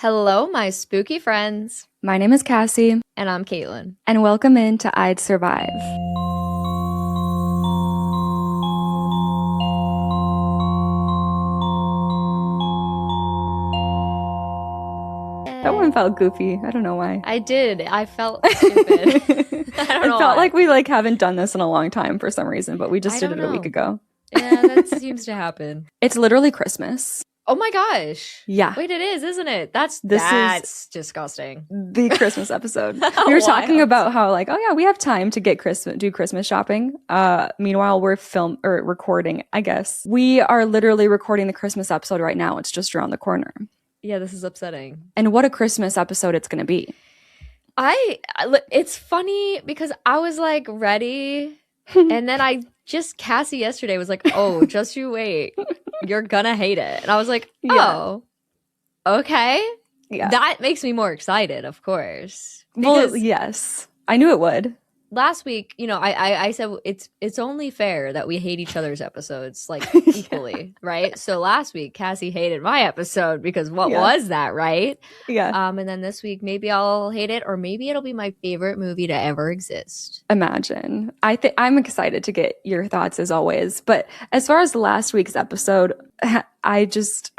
Hello, my spooky friends. My name is Cassie. And I'm Caitlin. And welcome into I'd Survive. That one felt goofy. I don't know why. I did. I felt stupid. I don't know felt why. like we haven't done this in a long time for some reason, but we just did it a week ago. Yeah, that seems to happen. It's literally Christmas. Oh my gosh. Yeah. Wait, it is, isn't it? That's disgusting. The Christmas episode. We were talking about how we have time to do Christmas shopping. Meanwhile, we're recording, I guess. We are literally recording the Christmas episode right now. It's just around the corner. Yeah, this is upsetting. And what a Christmas episode it's going to be. It's funny because I was like ready and then Cassie yesterday was like, oh, just you wait. You're gonna hate it. And I was like, oh, okay. Yeah. That makes me more excited, of course. Well, yes. I knew it would. Last week, I said it's only fair that we hate each other's episodes equally, right? So last week, Cassie hated my episode because what was that, right? Yeah. And then this week, maybe I'll hate it, or maybe it'll be my favorite movie to ever exist. Imagine. I'm excited to get your thoughts as always. But as far as last week's episode, I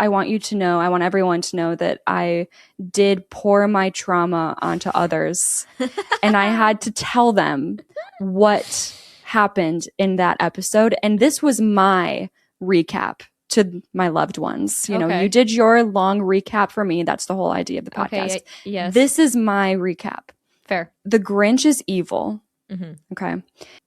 want everyone to know that I did pour my trauma onto others and I had to tell them what happened in that episode. And this was my recap to my loved ones. You know, you did your long recap for me. That's the whole idea of the podcast. Okay, yes. This is my recap. Fair. The Grinch is evil. Mm-hmm. Okay.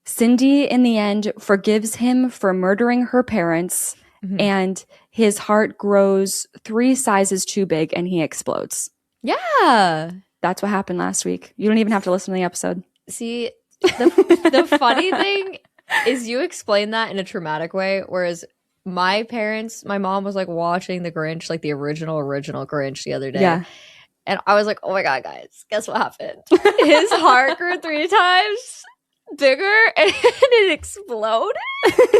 Cindy, in the end, forgives him for murdering her parents. Mm-hmm. And his heart grows 3 sizes too big and he explodes. Yeah. That's what happened last week. You don't even have to listen to the episode. See, the funny thing is you explain that in a traumatic way, whereas my mom was watching the Grinch, the original Grinch the other day. Yeah. And I was like, oh my God, guys, guess what happened? His heart grew 3 times bigger and it exploded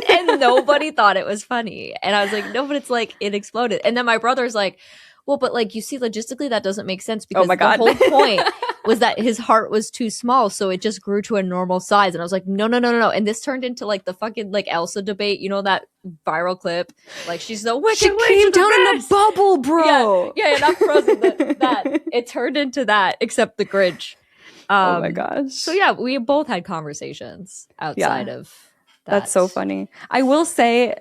and nobody thought it was funny. And I was like, no, but it's it exploded. And then my brother's like, well, but you see, logistically that doesn't make sense because the whole point was that his heart was too small, so it just grew to a normal size. And I was like, no. And this turned into the fucking Elsa debate, that viral clip, she's the wicked she witch came of the down in a West. bubble, bro. Yeah, not Frozen. that it turned into that, except the Grinch. Oh my gosh. So yeah, we both had conversations outside of that. That's so funny. I will say,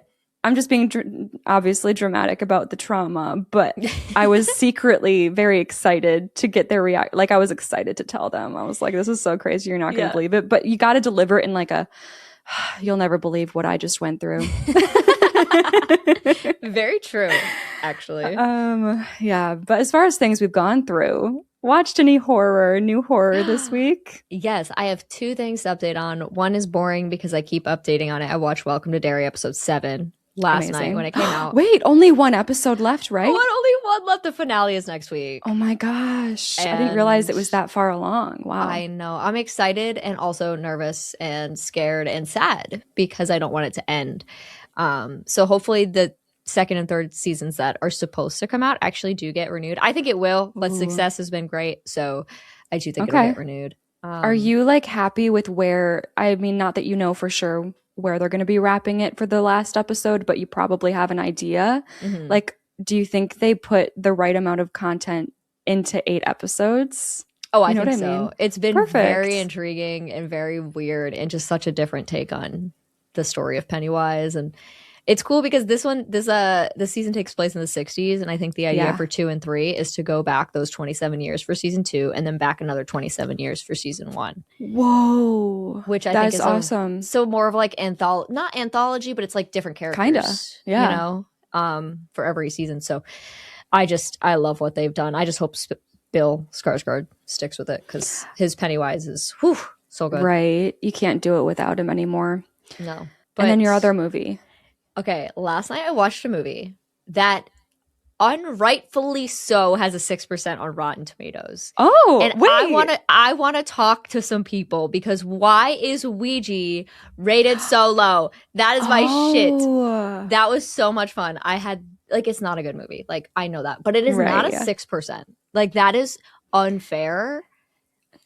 I'm just being obviously dramatic about the trauma, but I was secretly very excited to get their react. I was excited to tell them. I was like, this is so crazy. You're not going to believe it. But you got to deliver it in you'll never believe what I just went through. Very true, actually. Yeah. But as far as things we've gone through, watched any new horror this week? Yes, I have 2 things to update on. One is boring because I keep updating on it. I watched Welcome to Derry episode 7 last night when it came out. Wait, only 1 episode left, right? Only 1 left. The finale is next week. Oh my gosh. I didn't realize it was that far along. Wow. I know. I'm excited and also nervous and scared and sad because I don't want it to end. So hopefully the 2nd and 3rd seasons that are supposed to come out actually do get renewed. I think it will, but success has been great. So I do think it'll get renewed. Are you happy with not that you know for sure where they're going to be wrapping it for the last episode, but you probably have an idea. Mm-hmm. Do you think they put the right amount of content into 8 episodes? Oh, I think so. Mean? It's been very intriguing and very weird and just such a different take on the story of Pennywise. And it's cool because this season takes place in the 60s. And I think the idea for 2 and 3 is to go back those 27 years for season 2 and then back another 27 years for season 1. Whoa. Which I think is awesome. So more of not anthology, but it's different characters. Kind of. Yeah. For every season. So I love what they've done. I just hope Bill Skarsgård sticks with it because his Pennywise is so good. Right. You can't do it without him anymore. No. And then your other movie. Okay, last night I watched a movie that unrightfully so has a 6% on Rotten Tomatoes. Oh, and wait. I want to talk to some people because why is Ouija rated so low? That is my shit. That was so much fun. I had it's not a good movie. I know that, but it is not a 6%. Like that is unfair.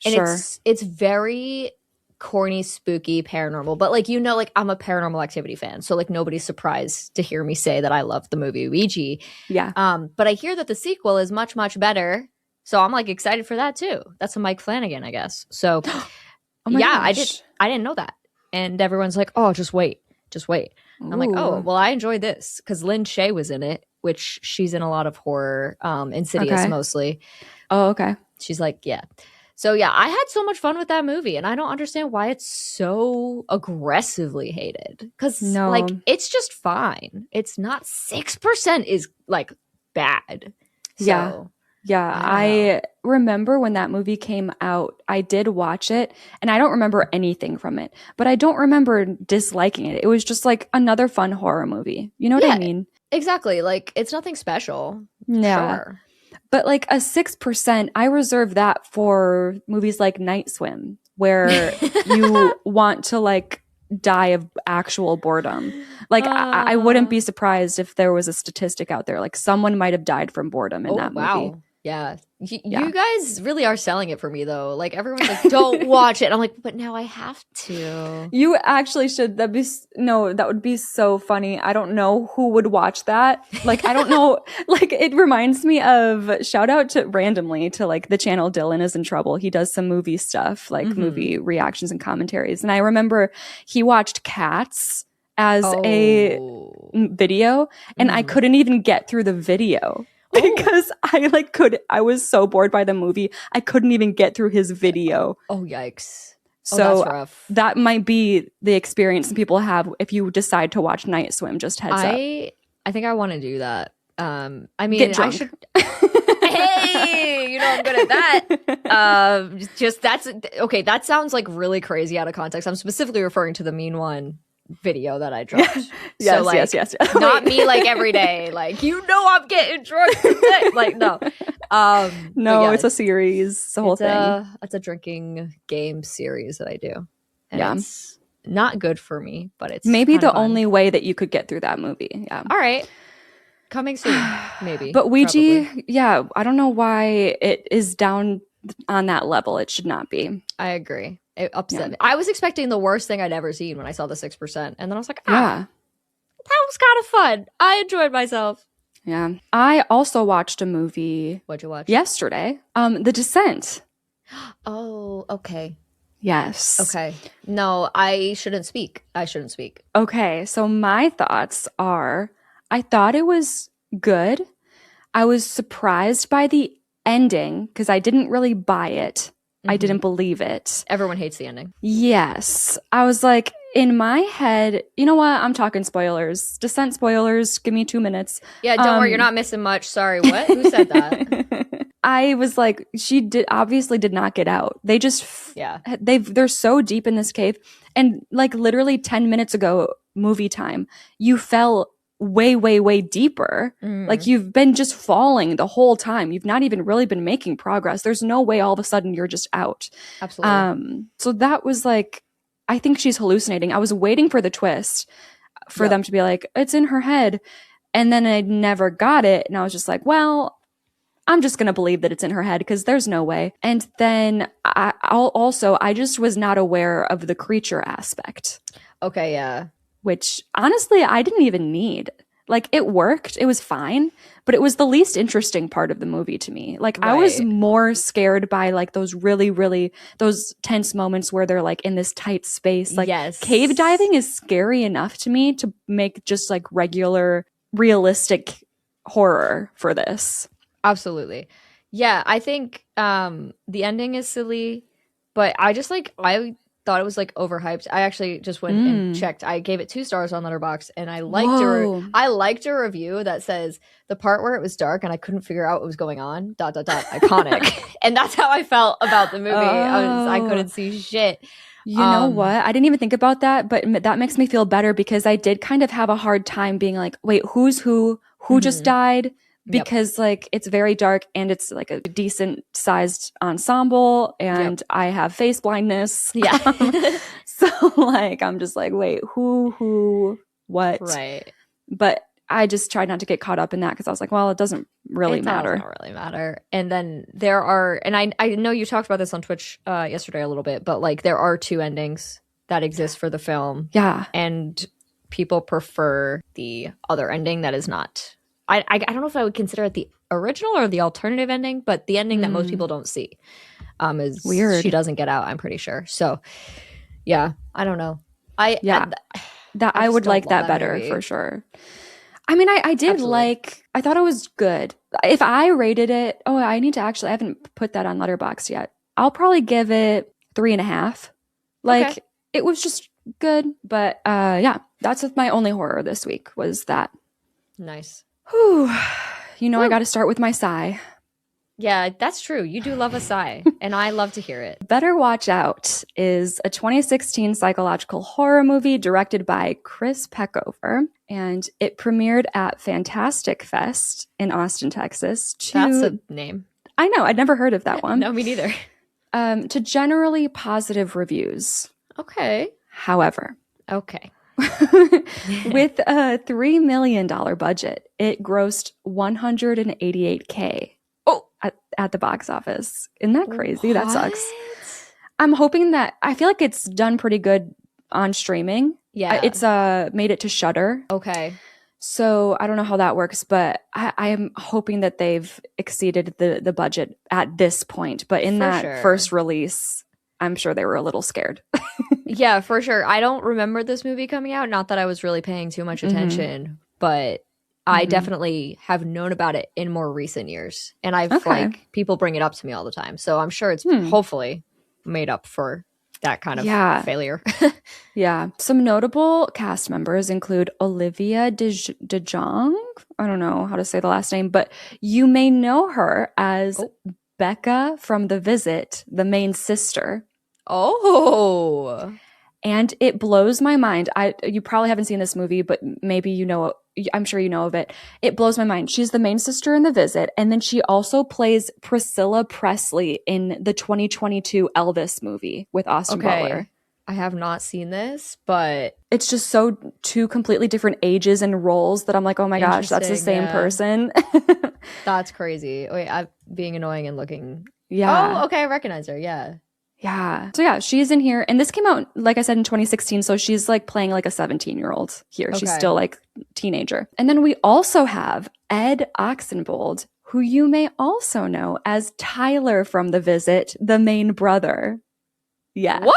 And Sure. it's very corny, spooky, paranormal. But like, like I'm a Paranormal Activity fan. So like nobody's surprised to hear me say that I love the movie Ouija. Yeah. But I hear that the sequel is much, much better. So I'm like excited for that too. That's a Mike Flanagan, I guess. So Oh my gosh. I didn't know that. And everyone's like, oh, just wait. I'm like, oh, Ooh. well, I enjoyed this because Lynn Shay was in it, which she's in a lot of horror, Insidious Okay. mostly. Oh, okay. She's like, yeah. So yeah, I had so much fun with that movie, and I don't understand why it's so aggressively hated. Because No. like it's just fine. It's not 6% is like bad. Yeah. So, Yeah, I remember when that movie came out, I did watch it and I don't remember anything from it, but I don't remember disliking it. It was just like another fun horror movie. You know what I mean? Exactly. Like it's nothing special. Yeah. Sure. But like a 6%, I reserve that for movies like Night Swim, where you want to like die of actual boredom. Like I wouldn't be surprised if there was a statistic out there, like someone might have died from boredom in that movie. Wow. Yeah. You guys really are selling it for me though. Like everyone's like, don't watch it. And I'm like, but now I have to. You actually should. That would be so funny. I don't know who would watch that. Like, I don't know. Like, it reminds me of, shout out to randomly to like the channel Dylan is in Trouble. He does some movie stuff, like movie reactions and commentaries. And I remember he watched Cats as a video, and I couldn't even get through the video. Because I was so bored by the movie, I couldn't even get through his video. Oh, yikes. So that's rough. That might be the experience people have if you decide to watch Night Swim, just heads up. I think I want to do that. I mean, Get drunk. I should. Hey, I'm good at that. That's okay. That sounds like really crazy out of context. I'm specifically referring to the Mean One video that I dropped. Yes. Not me like every day. Like, I'm getting drunk today. Like, no. No, yeah, it's a series. It's a whole thing. It's a drinking game series that I do. And Yeah. it's not good for me, but it's maybe kinda the fun. only way that you could get through that movie. Yeah. All right. Coming soon, maybe. But Ouija, probably. yeah, I don't know why it is down on that level. It should not be. I agree. It upset me. I was expecting the worst thing I'd ever seen when I saw the 6%. And then I was like, Yeah. that was kind of fun. I enjoyed myself. Yeah. I also watched a movie What'd you watch? yesterday. The Descent. Oh, okay. Yes. Okay. No, I shouldn't speak. Okay. So my thoughts are, I thought it was good. I was surprised by the ending because I didn't really buy it. I didn't believe it. Everyone hates the ending. Yes. I was like, in my head, you know what? I'm talking spoilers. Descent spoilers. Give me 2 minutes. Yeah, don't worry. You're not missing much. Sorry. What? Who said that? I was like, she obviously did not get out. They just, they're so deep in this cave. And like literally 10 minutes ago, movie time, you fell way, way, way deeper. Like you've been just falling the whole time. You've not even really been making progress. There's no way all of a sudden you're just out. Absolutely. So that was like, I think she's hallucinating. I was waiting for the twist for them to be like, it's in her head. And then I never got it. And I was just like, well, I'm just going to believe that it's in her head because there's no way. And then I just was not aware of the creature aspect. Okay, yeah. Which honestly, I didn't even need. Like it worked. It was fine, but it was the least interesting part of the movie to me. Like I was more scared by like those really, really, those tense moments where they're like in this tight space. Like cave diving is scary enough to me to make just like regular, realistic horror for this. Absolutely. Yeah, I think the ending is silly, but I thought it was like overhyped. I actually just went and checked. I gave it 2 stars on Letterboxd, and I liked a review that says the part where it was dark and I couldn't figure out what was going on. ... Iconic. And that's how I felt about the movie. I couldn't see shit. You know what? I didn't even think about that, but that makes me feel better because I did kind of have a hard time being like, wait, who's who? Who just died? Because like it's very dark and it's like a decent sized ensemble and I have face blindness. Yeah. So like I'm just like, wait, who, what? Right. But I just tried not to get caught up in that because I was like, well, it doesn't really matter. It doesn't really matter. And then there are, and I know you talked about this on Twitch yesterday a little bit, but like there are 2 endings that exist for the film. Yeah. And people prefer the other ending that is not. I don't know if I would consider it the original or the alternative ending, but the ending that most people don't see is weird. She doesn't get out, I'm pretty sure. So yeah, I don't know. I would like that better movie. For sure. I mean, I did Absolutely. I thought it was good. If I rated it, I haven't put that on Letterboxd yet. I'll probably give it 3.5. Like, it was just good. But yeah, that's my only horror this week was that. Nice. Whew. I got to start with my sigh. Yeah, that's true. You do love a sigh, and I love to hear it. Better Watch Out is a 2016 psychological horror movie directed by Chris Peckover, and it premiered at Fantastic Fest in Austin, Texas. That's a name. I know. I'd never heard of that one. No, me neither. To generally positive reviews. Okay. However. Okay. With a $3 million budget, it grossed $188K. At the box office. Isn't that crazy? What? That sucks. I'm hoping that I feel like it's done pretty good on streaming. Yeah. It's made it to Shudder. Okay. So I don't know how that works, but I am hoping that they've exceeded the budget at this point. But in that first release, I'm sure they were a little scared. Yeah, for sure. I don't remember this movie coming out. Not that I was really paying too much attention, but I definitely have known about it in more recent years. And I've people bring it up to me all the time. So I'm sure it's hopefully made up for that kind of failure. Yeah. Some notable cast members include Olivia DeJonge. I don't know how to say the last name, but you may know her as Becca from The Visit, the main sister. Oh. And it blows my mind. You probably haven't seen this movie, but maybe I'm sure you know of it. It blows my mind. She's the main sister in The Visit, and then she also plays Priscilla Presley in the 2022 Elvis movie with Austin Butler. I have not seen this, but it's just so 2 completely different ages and roles that I'm like, oh my gosh, that's the same person. That's crazy. Wait, I'm being annoying and looking. Yeah. Oh, okay, I recognize her. Yeah. Yeah. So yeah, she's in here. And this came out, like I said, in 2016. So she's like playing like a 17-year-old here. Okay. She's still like teenager. And then we also have Ed Oxenbould, who you may also know as Tyler from The Visit, the main brother. Yeah. What?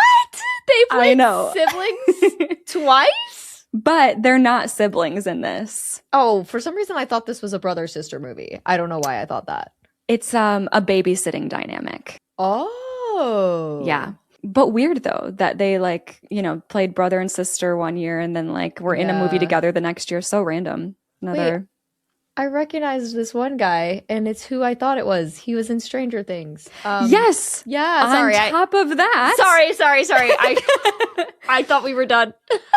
They played siblings twice? But they're not siblings in this. Oh, for some reason I thought this was a brother-sister movie. I don't know why I thought that. It's a babysitting dynamic. Oh. Yeah. But weird though that they played brother and sister one year and then were in a movie together the next year. So random. Wait, I recognized this one guy and it's who I thought it was. He was in Stranger Things. Yes. Yeah. Sorry. On top of that. Sorry. I thought we were done.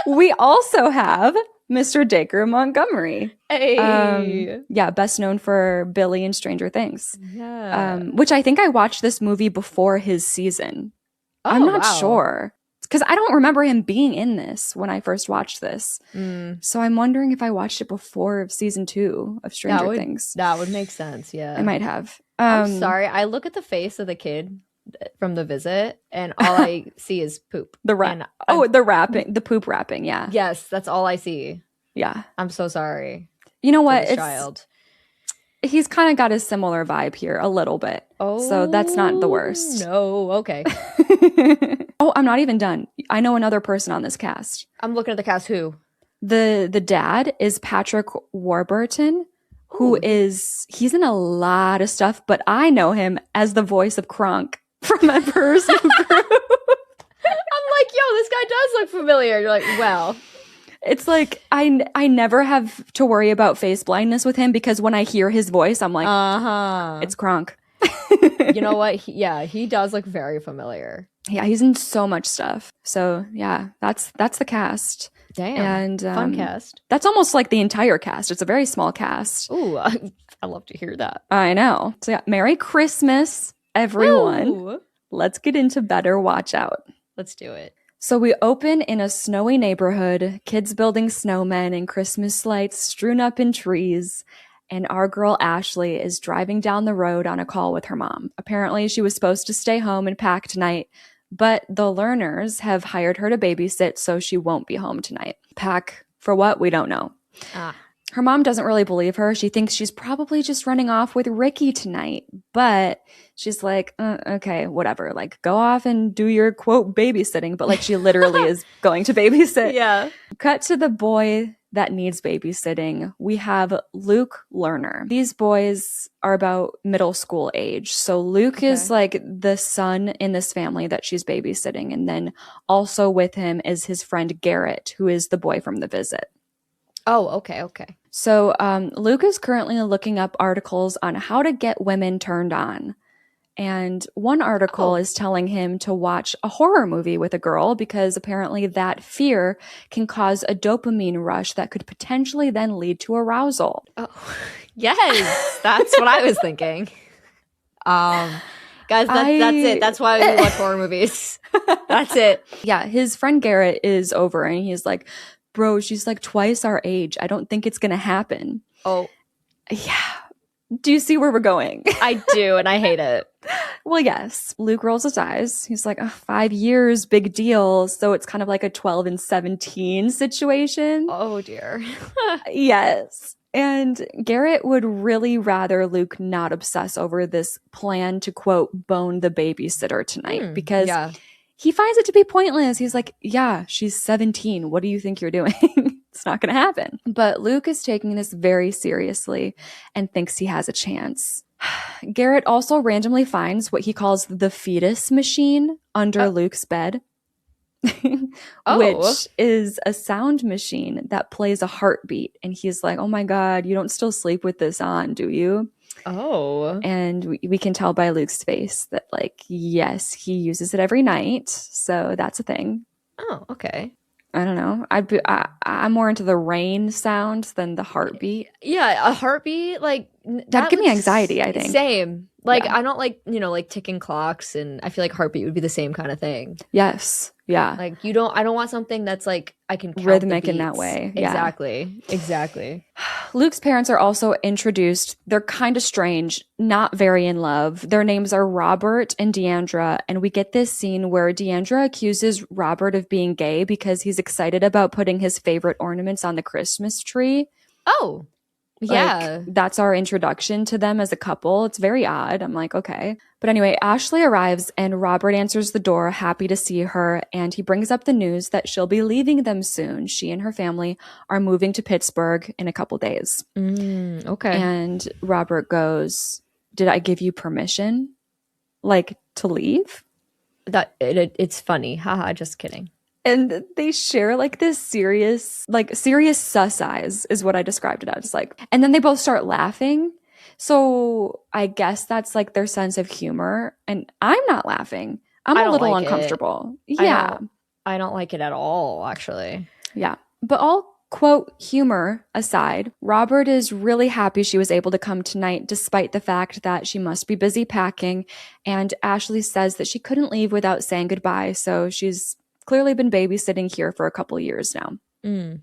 We also have Mr. Dacre Montgomery. Hey. Best known for Billy in Stranger Things. Yeah. Which I think I watched this movie before his season. I'm not sure. Because I don't remember him being in this when I first watched this. So I'm wondering if I watched it before season 2 of Stranger Things. That would make sense, yeah. I might have. I'm sorry. I look at the face of the kid from The Visit and all I see is poop. The rapping, the poop rapping, yeah. Yes, that's all I see. Yeah. I'm so sorry. You know what? Child. He's kind of got a similar vibe here a little bit. Oh. So that's not the worst. No, okay. Oh, I'm not even done. I know another person on this cast. I'm looking at the cast. Who? The dad is Patrick Warburton, he's in a lot of stuff, but I know him as the voice of Kronk from Emperor's New Groove. I'm like, yo, this guy does look familiar. You're like, well. It's like I never have to worry about face blindness with him because when I hear his voice, I'm like, it's Kronk. You know what? He does look very familiar. Yeah, he's in so much stuff. So yeah, that's the cast. Damn, and fun cast. That's almost like the entire cast. It's a very small cast. Ooh, I love to hear that. I know. So yeah, Merry Christmas, everyone. Woo! Let's get into Better Watch Out. Let's do it. So we open in a snowy neighborhood, kids building snowmen and Christmas lights strewn up in trees. And our girl Ashley is driving down the road on a call with her mom. Apparently, she was supposed to stay home and pack tonight, but the Lerners have hired her to babysit, so she won't be home tonight. Pack for what? We don't know. Her mom doesn't really believe her. She thinks she's probably just running off with Ricky tonight, but she's like, okay, whatever. Like, go off and do your, quote, babysitting. But like, she literally is going to babysit. Yeah. Cut to the boy that needs babysitting. We have Luke Lerner. These boys are about middle school age. So Luke is like the son in this family that she's babysitting. And then also with him is his friend Garrett, who is the boy from The Visit. Oh, okay. So Luke is currently looking up articles on how to get women turned on. And one article is telling him to watch a horror movie with a girl because apparently that fear can cause a dopamine rush that could potentially then lead to arousal. Oh, yes. That's what I was thinking. Guys, that's it. That's why we watch horror movies. That's it. Yeah, his friend Garrett is over and he's like, bro, she's like twice our age. I don't think it's going to happen. Oh. Yeah. Do you see where we're going? I do, and I hate it. Well, yes. Luke rolls his eyes. He's like, 5 years, big deal. So it's kind of like a 12 and 17 situation. Oh, dear. Yes. And Garrett would really rather Luke not obsess over this plan to, quote, bone the babysitter tonight because he finds it to be pointless. He's like, yeah, she's 17. What do you think you're doing? It's not going to happen. But Luke is taking this very seriously and thinks he has a chance. Garrett also randomly finds what he calls the fetus machine under Luke's bed, which is a sound machine that plays a heartbeat. And he's like, oh my God, you don't still sleep with this on, do you? Oh. And we can tell by Luke's face that, like, yes, he uses it every night. So that's a thing. Oh, okay. I don't know. I'm more into the rain sound than the heartbeat. Yeah, a heartbeat, like... That'd give me anxiety, I think. Same. Like, I don't like, like ticking clocks, and I feel like heartbeat would be the same kind of thing. Yes. Yeah. Like, I don't want something that's like, I can count rhythmic the in that way. Yeah. Exactly. Luke's parents are also introduced. They're kind of strange, not very in love. Their names are Robert and Deandra, and we get this scene where Deandra accuses Robert of being gay because he's excited about putting his favorite ornaments on the Christmas tree. Oh. Yeah. Like, that's our introduction to them as a couple. It's very odd. I'm like, okay. But anyway, Ashley arrives and Robert answers the door, happy to see her. And he brings up the news that she'll be leaving them soon. She and her family are moving to Pittsburgh in a couple days. Okay. And Robert goes, did I give you permission? Like, to leave? It's funny. Haha, just kidding. And they share like this serious sus eyes is what I described it as. Like, and then they both start laughing. So I guess that's like their sense of humor. And I'm not laughing. I'm a little uncomfortable. Yeah. I don't like it at all, actually. Yeah. But all quote humor aside, Robert is really happy she was able to come tonight despite the fact that she must be busy packing. And Ashley says that she couldn't leave without saying goodbye. So she's clearly been babysitting here for a couple years now.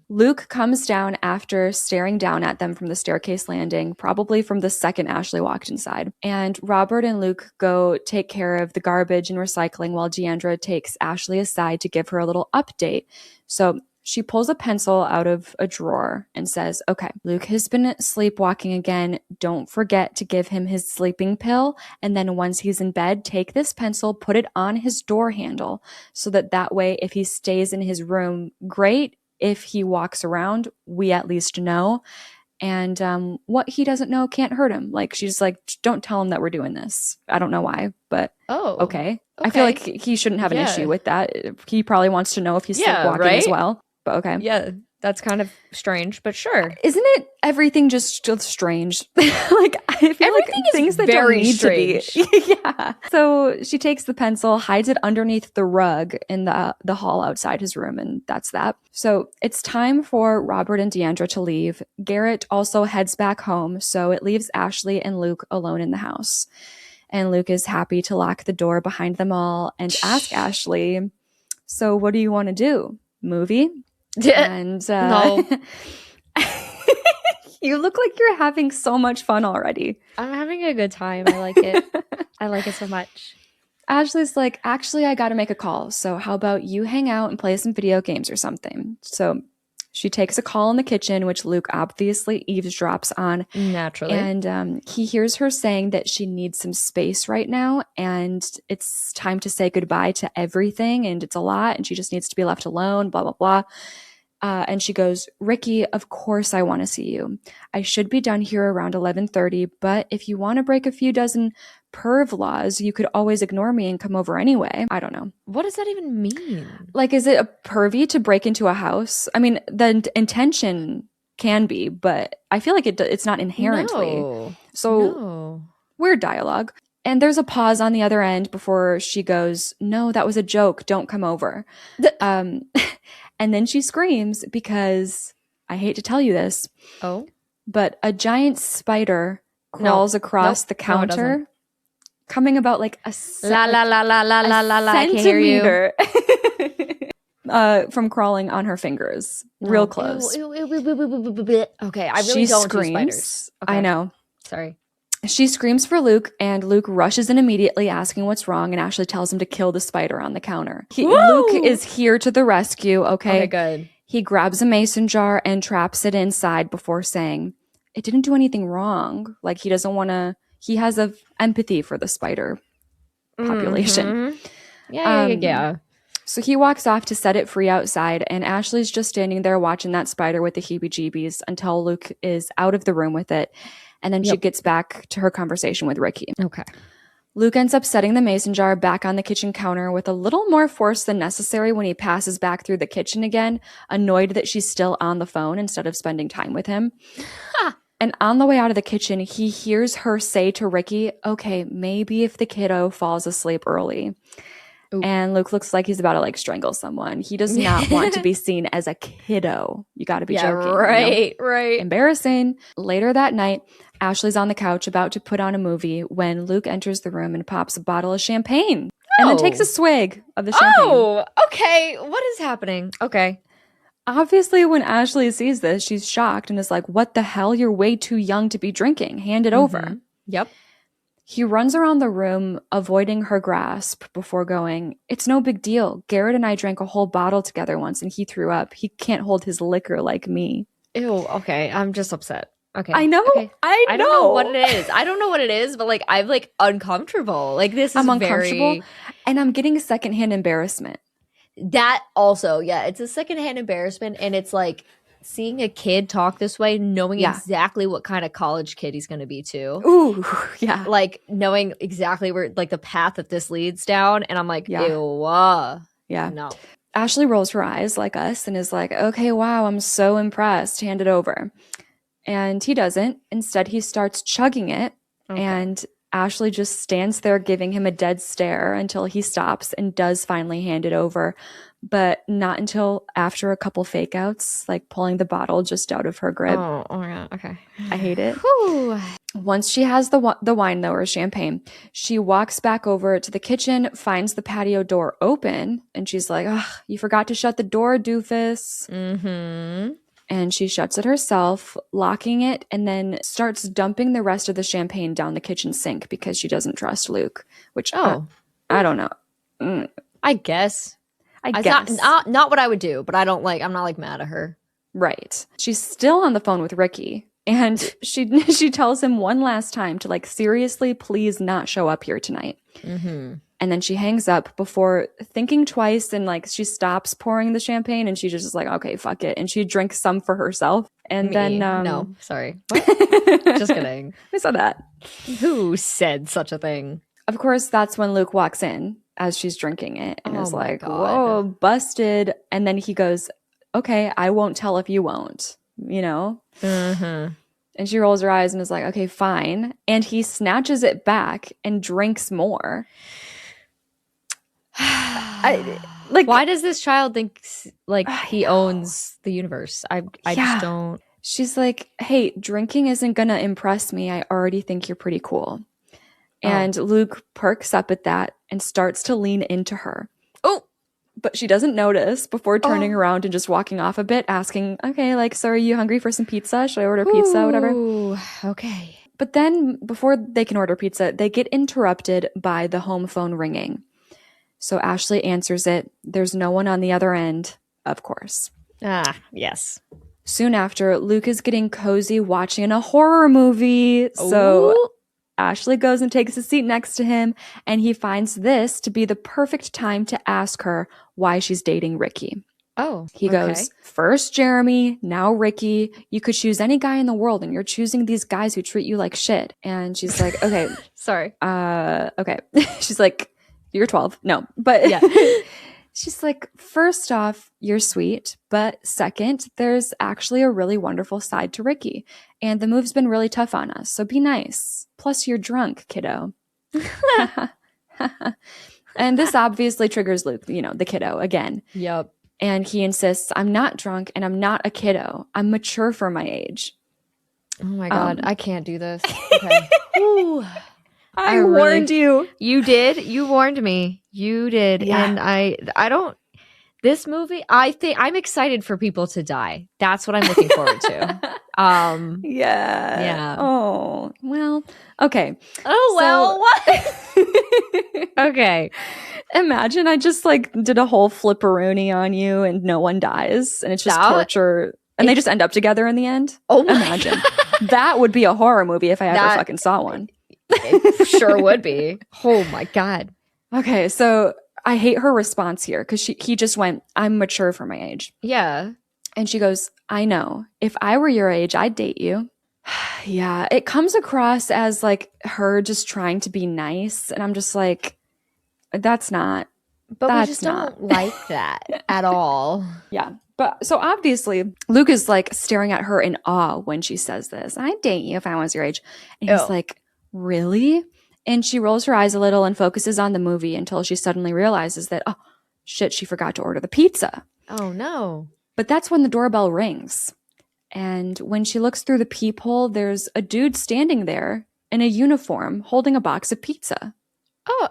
Luke comes down after staring down at them from the staircase landing, probably from the second Ashley walked inside. And Robert and Luke go take care of the garbage and recycling while Deandra takes Ashley aside to give her a little update. So she pulls a pencil out of a drawer and says, okay, Luke has been sleepwalking again. Don't forget to give him his sleeping pill. And then once he's in bed, take this pencil, put it on his door handle so that way, if he stays in his room, great. If he walks around, we at least know. And what he doesn't know can't hurt him. Like, she's like, don't tell him that we're doing this. I don't know why, but okay. I feel like he shouldn't have an issue with that. He probably wants to know if he's sleepwalking as well. But okay. Yeah, that's kind of strange, but sure. Isn't it everything just strange? Like, I feel like things that don't need strange. To be. Yeah. So she takes the pencil, hides it underneath the rug in the hall outside his room, and that's that. So it's time for Robert and Deandra to leave. Garrett also heads back home, so it leaves Ashley and Luke alone in the house. And Luke is happy to lock the door behind them all and ask Ashley, So what do you want to do? Movie? And No. you look like you're having so much fun already. I'm having a good time. I like it. I like it so much. Ashley's like, actually, I got to make a call. So how about you hang out and play some video games or something? So she takes a call in the kitchen, which Luke obviously eavesdrops on. Naturally. And he hears her saying that she needs some space right now and it's time to say goodbye to everything and it's a lot and she just needs to be left alone, blah, blah, blah. And she goes, Ricky, of course I want to see you. I should be done here around 11:30, but if you want to break a few dozen perv laws, you could always ignore me and come over anyway. I don't know. What does that even mean? Like, is it a pervy to break into a house? I mean, the intention can be, but I feel like it's not inherently. No. So No. weird dialogue. And there's a pause on the other end before she goes, no, that was a joke. Don't come over. And then she screams because, I hate to tell you this, Oh? but a giant spider crawls across the counter, coming about like a La la la la la la la la. I can hear you. centimeter from crawling on her fingers. Real close. Okay, I really don't do spiders. Okay. I know. Sorry. She screams for Luke, and Luke rushes in immediately, asking what's wrong, and Ashley tells him to kill the spider on the counter. Luke is here to the rescue, okay? Okay, good. He grabs a mason jar and traps it inside before saying, it didn't do anything wrong. Like, he doesn't want to, he has empathy for the spider population. Mm-hmm. Yeah. So he walks off to set it free outside, and Ashley's just standing there watching that spider with the heebie-jeebies until Luke is out of the room with it. And then she gets back to her conversation with Ricky. Okay. Luke ends up setting the mason jar back on the kitchen counter with a little more force than necessary when he passes back through the kitchen again, annoyed that she's still on the phone instead of spending time with him. And on the way out of the kitchen, he hears her say to Ricky, okay, maybe if the kiddo falls asleep early. Ooh. And Luke looks like he's about to like strangle someone. He does not want to be seen as a kiddo. You got to be joking. Right, right. Embarrassing. Later that night, Ashley's on the couch about to put on a movie when Luke enters the room and pops a bottle of champagne and then takes a swig of the champagne. Oh, okay. What is happening? Okay. Obviously, when Ashley sees this, she's shocked and is like, what the hell? You're way too young to be drinking. Hand it over. Yep. He runs around the room, avoiding her grasp before going, it's no big deal. Garrett and I drank a whole bottle together once and he threw up. He can't hold his liquor like me. Ew, okay. I'm just upset. Okay. I know. Okay. I don't know what it is. I don't know what it is, but like I'm like uncomfortable. Like this is I'm uncomfortable and I'm getting secondhand embarrassment. That also, yeah, it's a secondhand embarrassment and it's like seeing a kid talk this way, knowing exactly what kind of college kid he's going to be too. Ooh, yeah. Like knowing exactly where like the path that this leads down and I'm like, ew. Yeah. No. Ashley rolls her eyes like us and is like, okay, wow, I'm so impressed. Hand it over. And he doesn't. Instead, he starts chugging it. Okay. And Ashley just stands there giving him a dead stare until he stops and does finally hand it over. But not until after a couple fake outs, like pulling the bottle just out of her grip. Oh my God. Okay. I hate it. Whew. Once she has the wine, though, or champagne, she walks back over to the kitchen, finds the patio door open, and she's like, ugh, you forgot to shut the door, doofus. Mm-hmm. And she shuts it herself, locking it, and then starts dumping the rest of the champagne down the kitchen sink because she doesn't trust Luke, which, I don't know. I guess. I guess. Not what I would do, but I'm not like mad at her. Right. She's still on the phone with Ricky. And she tells him one last time to like, seriously, please not show up here tonight. Mm-hmm. And then she hangs up before thinking twice and like she stops pouring the champagne and she just is like, okay, fuck it. And she drinks some for herself. And then no, sorry. Just kidding. I saw that. Who said such a thing? Of course, that's when Luke walks in as she's drinking it and is like, God. whoa, busted. And then he goes, okay, I won't tell if you won't, you know? Mm-hmm. And she rolls her eyes and is like, okay, fine. And he snatches it back and drinks more. Why does this child think like he owns the universe? I just don't. She's like, hey, drinking isn't gonna impress me. I already think you're pretty cool. And Luke perks up at that and starts to lean into her. Oh, but she doesn't notice before turning around and just walking off a bit, asking, okay, like, so are you hungry for some pizza? Should I order pizza? Whatever. Okay. But then before they can order pizza, they get interrupted by the home phone ringing. So Ashley answers it. There's no one on the other end, of course. Ah, yes. Soon after, Luke is getting cozy watching a horror movie. So Ashley goes and takes a seat next to him, and he finds this to be the perfect time to ask her why she's dating Ricky. Oh, he goes, first Jeremy, now Ricky. You could choose any guy in the world, and you're choosing these guys who treat you like shit. And she's like, okay. Sorry. Okay. She's like, you're 12. No, but yeah. She's like, first off, you're sweet. But second, there's actually a really wonderful side to Ricky. And the move's been really tough on us. So be nice. Plus, you're drunk, kiddo. And this obviously triggers Luke, the kiddo again. Yep. And he insists, I'm not drunk and I'm not a kiddo. I'm mature for my age. Oh my God. I can't do this. Okay. I warned you. You did. You warned me. You did. Yeah. And I don't, this movie, I think I'm excited for people to die. That's what I'm looking forward to. Yeah. Oh, well, okay. Oh, well, what? Okay. Imagine I just like did a whole flipperoonie on you and no one dies and it's just torture and they just end up together in the end. Oh my Imagine. That would be a horror movie if I ever fucking saw one. It sure would be. Oh my God. Okay, so I hate her response here because he just went, I'm mature for my age. Yeah. And she goes, I know. If I were your age, I'd date you. Yeah, it comes across as like her just trying to be nice. And I'm just like, that's not. But we just don't like that at all. Yeah. But so obviously, Luke is like staring at her in awe when she says this. I'd date you if I was your age. And he's like, really? And she rolls her eyes a little and focuses on the movie until she suddenly realizes that, oh, shit, she forgot to order the pizza. Oh, no. But that's when the doorbell rings. And when she looks through the peephole, there's a dude standing there in a uniform holding a box of pizza. Oh.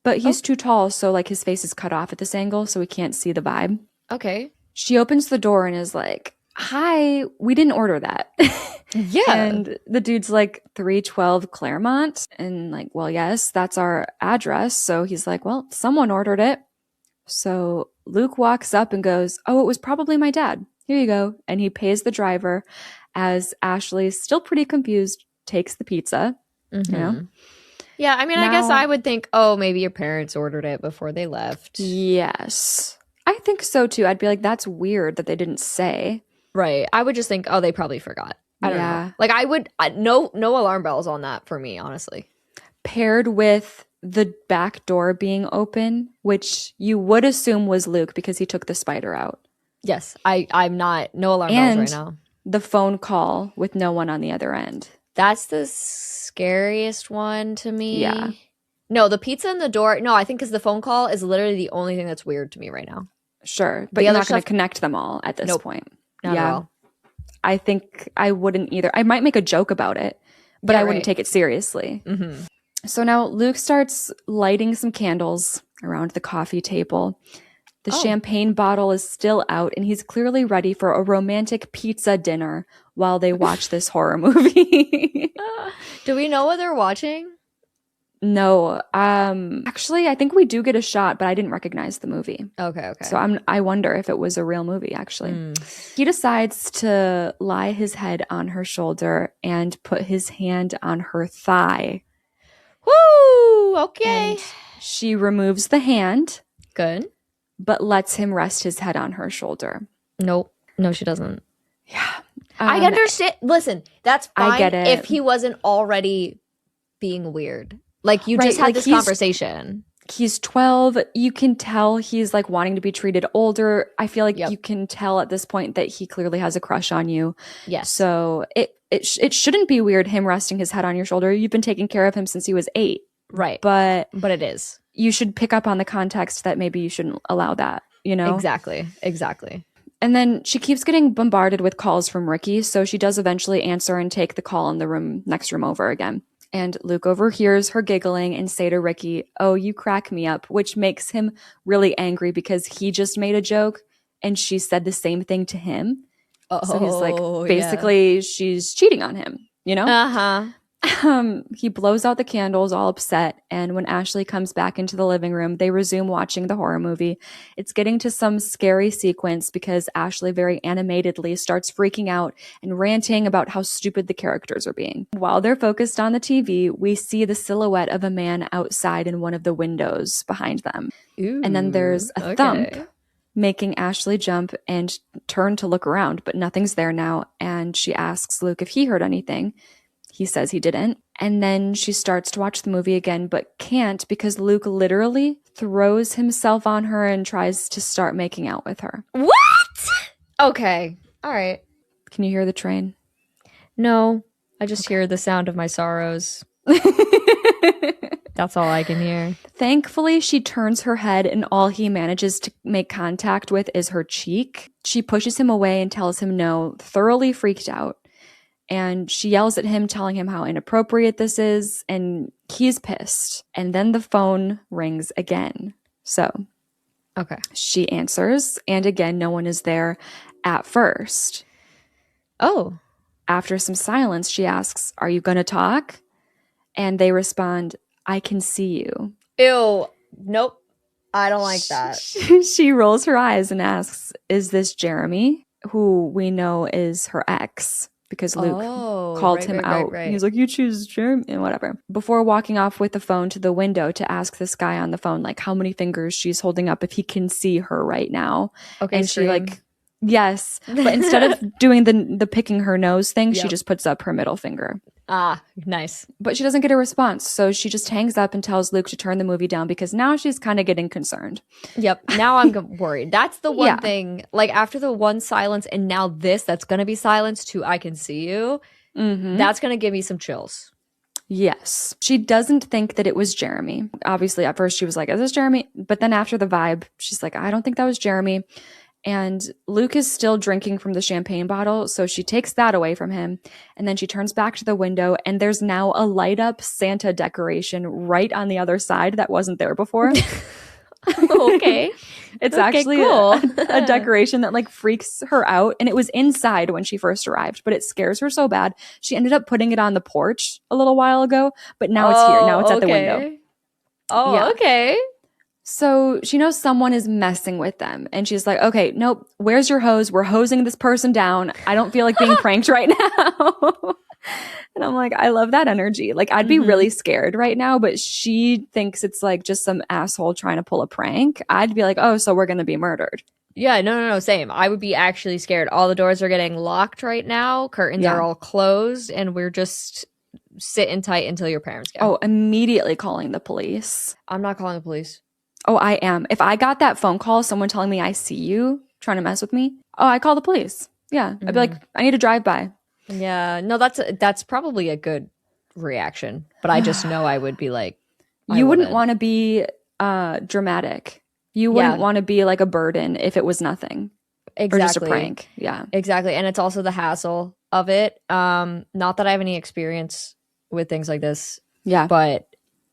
But he's too tall, so like his face is cut off at this angle, so we can't see the vibe. Okay. She opens the door and is like, hi, we didn't order that. Yeah. And the dude's like, 312 Claremont. And like, well, yes, that's our address. So he's like, well, someone ordered it. So Luke walks up and goes, oh, it was probably my dad. Here you go. And he pays the driver as Ashley, still pretty confused, takes the pizza. Mm-hmm. You know? Yeah, I mean, I guess I would think, oh, maybe your parents ordered it before they left. Yes. I think so too. I'd be like, that's weird that they didn't say. Right. I would just think, oh, they probably forgot. I don't know. Like I would, no alarm bells on that for me, honestly. Paired with the back door being open, which you would assume was Luke because he took the spider out. Yes. I'm not, no alarm bells right now. The phone call with no one on the other end. That's the scariest one to me. Yeah. No, the pizza in the door. No, I think because the phone call is literally the only thing that's weird to me right now. Sure. But you're not going to connect them all at this point. Not at all. I think I wouldn't either. I might make a joke about it, but I wouldn't take it seriously. Mm-hmm. So now Luke starts lighting some candles around the coffee table. The champagne bottle is still out, and he's clearly ready for a romantic pizza dinner while they watch this horror movie. Do we know what they're watching? No. Actually, I think we do get a shot, but I didn't recognize the movie. Okay. So I wonder if it was a real movie, actually. He decides to lie his head on her shoulder and put his hand on her thigh. Woo! Okay. And she removes the hand. Good. But lets him rest his head on her shoulder. Nope. No, she doesn't. Yeah. I understand. Listen, that's fine I get it. if he wasn't already being weird. Like, you just had this conversation. He's 12. You can tell he's, like, wanting to be treated older. I feel like you can tell at this point that he clearly has a crush on you. Yes. So it shouldn't be weird, him resting his head on your shoulder. You've been taking care of him since he was 8. Right. But it is. You should pick up on the context that maybe you shouldn't allow that, you know? Exactly. And then she keeps getting bombarded with calls from Ricky, so she does eventually answer and take the call in the next room over again. And Luke overhears her giggling and say to Ricky, "Oh, you crack me up," which makes him really angry because he just made a joke and she said the same thing to him. So he's like, basically, she's cheating on him, you know? Uh-huh. He blows out the candles, all upset. And when Ashley comes back into the living room, they resume watching the horror movie. It's getting to some scary sequence because Ashley very animatedly starts freaking out and ranting about how stupid the characters are being. While they're focused on the TV, we see the silhouette of a man outside in one of the windows behind them. Ooh, and then there's a thump, making Ashley jump and turn to look around, but nothing's there now. And she asks Luke if he heard anything. He says he didn't. And then she starts to watch the movie again, but can't because Luke literally throws himself on her and tries to start making out with her. What? Okay. All right. Can you hear the train? No. I just hear the sound of my sorrows. That's all I can hear. Thankfully, she turns her head and all he manages to make contact with is her cheek. She pushes him away and tells him no, thoroughly freaked out. And she yells at him, telling him how inappropriate this is, and he's pissed. And then the phone rings again. So, okay, she answers, and again, no one is there at first. Oh. After some silence, she asks, "Are you going to talk?" And they respond, "I can see you." Ew. Nope. I don't like that. She rolls her eyes and asks, "Is this Jeremy?" Who we know is her ex. Because Luke called him out. Right. He's like, "You choose Jeremy," and whatever. Before walking off with the phone to the window to ask this guy on the phone, like, how many fingers she's holding up if he can see her right now. Okay, and she like, yes. But instead of doing the picking her nose thing, she just puts up her middle finger. Ah, nice. But she doesn't get a response. So she just hangs up and tells Luke to turn the movie down because now she's kind of getting concerned. Yep. Now I'm worried. That's the one thing. Like after the one silence and now that's going to be silence to "I can see you." Mm-hmm. That's going to give me some chills. Yes. She doesn't think that it was Jeremy. Obviously, at first she was like, "Is this Jeremy?" But then after the vibe, she's like, "I don't think that was Jeremy." And Luke is still drinking from the champagne bottle, so she takes that away from him. And then she turns back to the window, and there's now a light-up Santa decoration right on the other side that wasn't there before. Okay. It's actually cool. a decoration that like freaks her out. And it was inside when she first arrived, but it scares her so bad. She ended up putting it on the porch a little while ago, but now it's here. Now it's at the window. Oh, yeah. Okay. So she knows someone is messing with them. And she's like, "Okay, nope, where's your hose? We're hosing this person down. I don't feel like being pranked right now." And I'm like, I love that energy. Like, I'd be really scared right now, but she thinks it's like just some asshole trying to pull a prank. I'd be like, "Oh, so we're going to be murdered." Yeah, no, same. I would be actually scared. All the doors are getting locked right now. Curtains are all closed, and we're just sitting tight until your parents get home. Oh, immediately calling the police. I'm not calling the police. Oh, I am. If I got that phone call, someone telling me I see you trying to mess with me, I call the police. Yeah. I'd be like, "I need to drive by." Yeah. No, that's probably a good reaction. But I just know I would be like, you wouldn't want to be dramatic. You wouldn't want to be like a burden if it was nothing. Exactly. Or just a prank. Yeah. Exactly. And it's also the hassle of it. Not that I have any experience with things like this. Yeah. But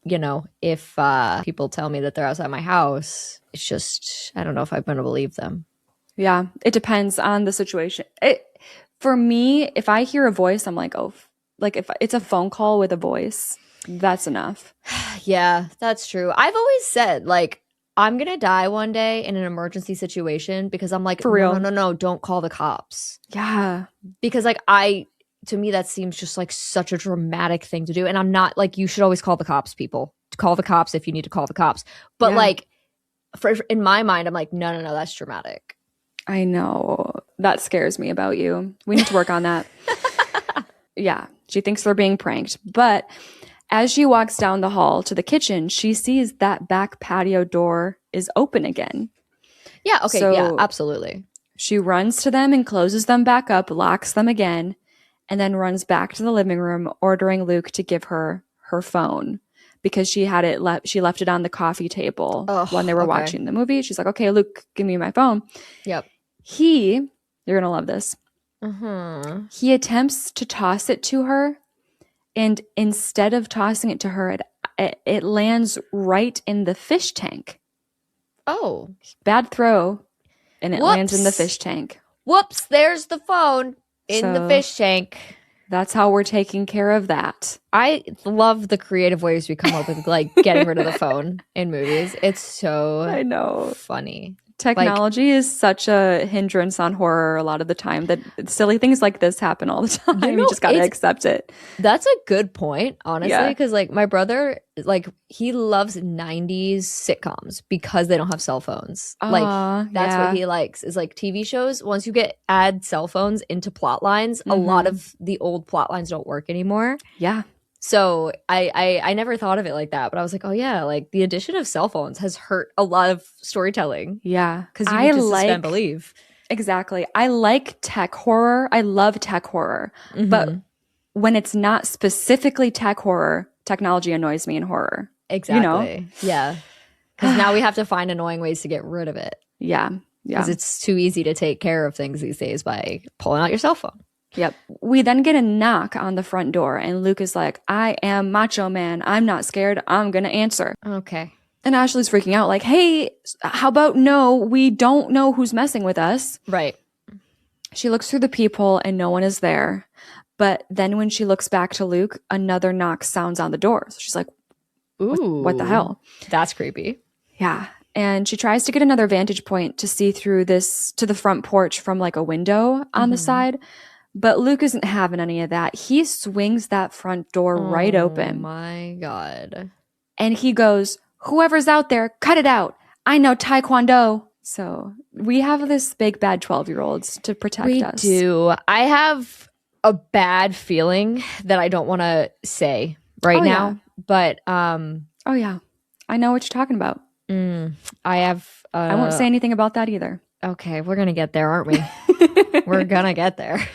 you know, if people tell me that they're outside my house, it's just, I don't know if I'm going to believe them. Yeah, it depends on the situation. For me, if I hear a voice, I'm like, oh, like if it's a phone call with a voice, that's enough. Yeah, that's true. I've always said, like, I'm going to die one day in an emergency situation because I'm like, for real. No, don't call the cops. Yeah. Because like to me, that seems just like such a dramatic thing to do. And I'm not like, you should always call the cops, people. Call the cops if you need to call the cops. But like, in my mind, I'm like, no, that's dramatic. I know. That scares me about you. We need to work on that. Yeah. She thinks they're being pranked. But as she walks down the hall to the kitchen, she sees that back patio door is open again. Yeah. Okay. So yeah, absolutely. She runs to them and closes them back up, locks them again, and then runs back to the living room, ordering Luke to give her her phone because she had it she left it on the coffee table when they were watching the movie. She's like, "Okay, Luke, give me my phone." Yep. You're going to love this. He attempts to toss it to her, And instead of tossing it to her, it lands right in the fish tank. Oh. Bad throw, and it lands in the fish tank. Whoops, there's the phone in the fish tank. That's how we're taking care of that. I love the creative ways we come up with, like, getting rid of the phone in movies. It's so I know funny. Technology is such a hindrance on horror a lot of the time that silly things like this happen all the time. You just got to accept it. That's a good point, honestly, because like my brother, like he loves 90s sitcoms because they don't have cell phones. Like that's what he likes is like TV shows. Once you add cell phones into plot lines, a lot of the old plot lines don't work anymore. Yeah. So I never thought of it like that, but I was like, oh yeah, like the addition of cell phones has hurt a lot of storytelling. Yeah, because you need to suspend belief. Exactly. I like tech horror. I love tech horror, but when it's not specifically tech horror, technology annoys me in horror. Exactly. Yeah, because now we have to find annoying ways to get rid of it. Yeah, because it's too easy to take care of things these days by pulling out your cell phone. Yep. We then get a knock on the front door, and Luke is like, I am Macho Man. I'm not scared. I'm going to answer. Okay. And Ashley's freaking out like, hey, how about no, we don't know who's messing with us. Right. She looks through the peephole and no one is there. But then when she looks back to Luke, another knock sounds on the door. So she's like, ooh, what the hell? That's creepy. Yeah. And she tries to get another vantage point to see through this to the front porch from like a window on the side. But Luke isn't having any of that. He swings that front door right open. Oh my God. And he goes, whoever's out there, cut it out. I know Taekwondo. So we have this big bad 12-year-olds to protect us. We do. I have a bad feeling that I don't want to say right now. Yeah. But oh yeah. I know what you're talking about. I have I won't say anything about that either. Okay, we're going to get there, aren't we? We're going to get there.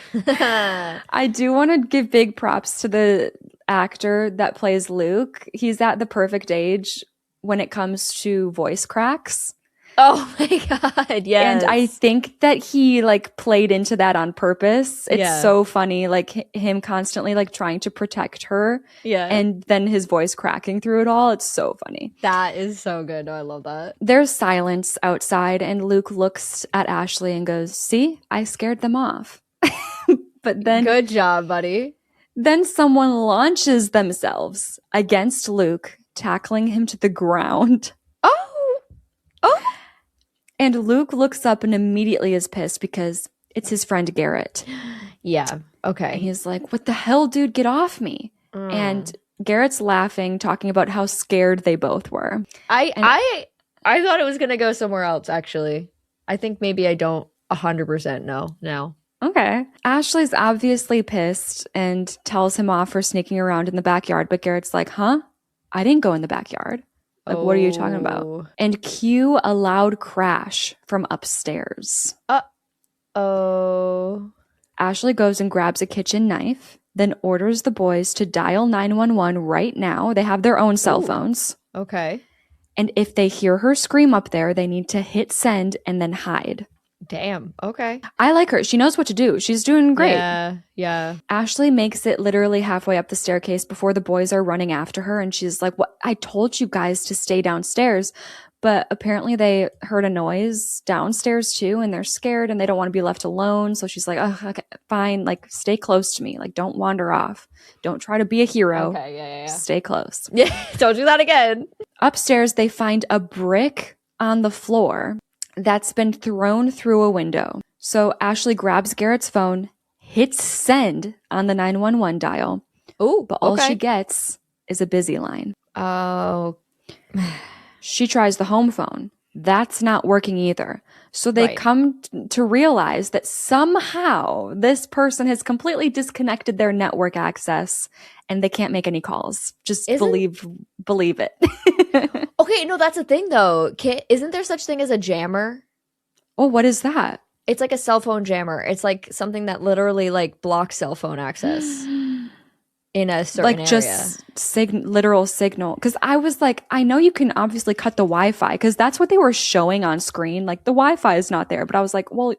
I do want to give big props to the actor that plays Luke. He's at the perfect age when it comes to voice cracks. Oh my God, yes. And I think that he like played into that on purpose. It's so funny, like him constantly like trying to protect her. Yeah. And then his voice cracking through it all. It's so funny. That is so good. No, I love that. There's silence outside and Luke looks at Ashley and goes, see, I scared them off. But then good job, buddy. Then someone launches themselves against Luke, tackling him to the ground. Oh. And Luke looks up and immediately is pissed because it's his friend Garrett. Yeah. Okay. And he's like, what the hell, dude? Get off me. And Garrett's laughing, talking about how scared they both were. I thought it was going to go somewhere else, actually. I think maybe I don't 100% know now. Okay. Ashley's obviously pissed and tells him off for sneaking around in the backyard. But Garrett's like, huh? I didn't go in the backyard. Like, what are you talking about? And cue a loud crash from upstairs. Uh-oh. Ashley goes and grabs a kitchen knife, then orders the boys to dial 911 right now. They have their own cell phones. Okay. And if they hear her scream up there, they need to hit send and then hide. Damn. Okay. I like her. She knows what to do. She's doing great. Yeah. Ashley makes it literally halfway up the staircase before the boys are running after her. And she's like, what? I told you guys to stay downstairs. But apparently they heard a noise downstairs too. And they're scared and they don't want to be left alone. So she's like, oh, okay, fine. Like, stay close to me. Like, don't wander off. Don't try to be a hero. Okay. Yeah. Stay close. Yeah. Don't do that again. Upstairs, they find a brick on the floor that's been thrown through a window. So Ashley grabs Garrett's phone, hits send on the 911 dial. Oh, but all she gets is a busy line. Oh. She tries the home phone. That's not working either. So they come to realize that somehow this person has completely disconnected their network access and they can't make any calls. Just believe it. Okay, no, that's a thing though. Isn't there such thing as a jammer? Oh, what is that? It's like a cell phone jammer. It's like something that literally like blocks cell phone access in a certain area. Just literal signal. Because I was like, I know you can obviously cut the Wi-Fi because that's what they were showing on screen. Like the Wi-Fi is not there. But I was like, well,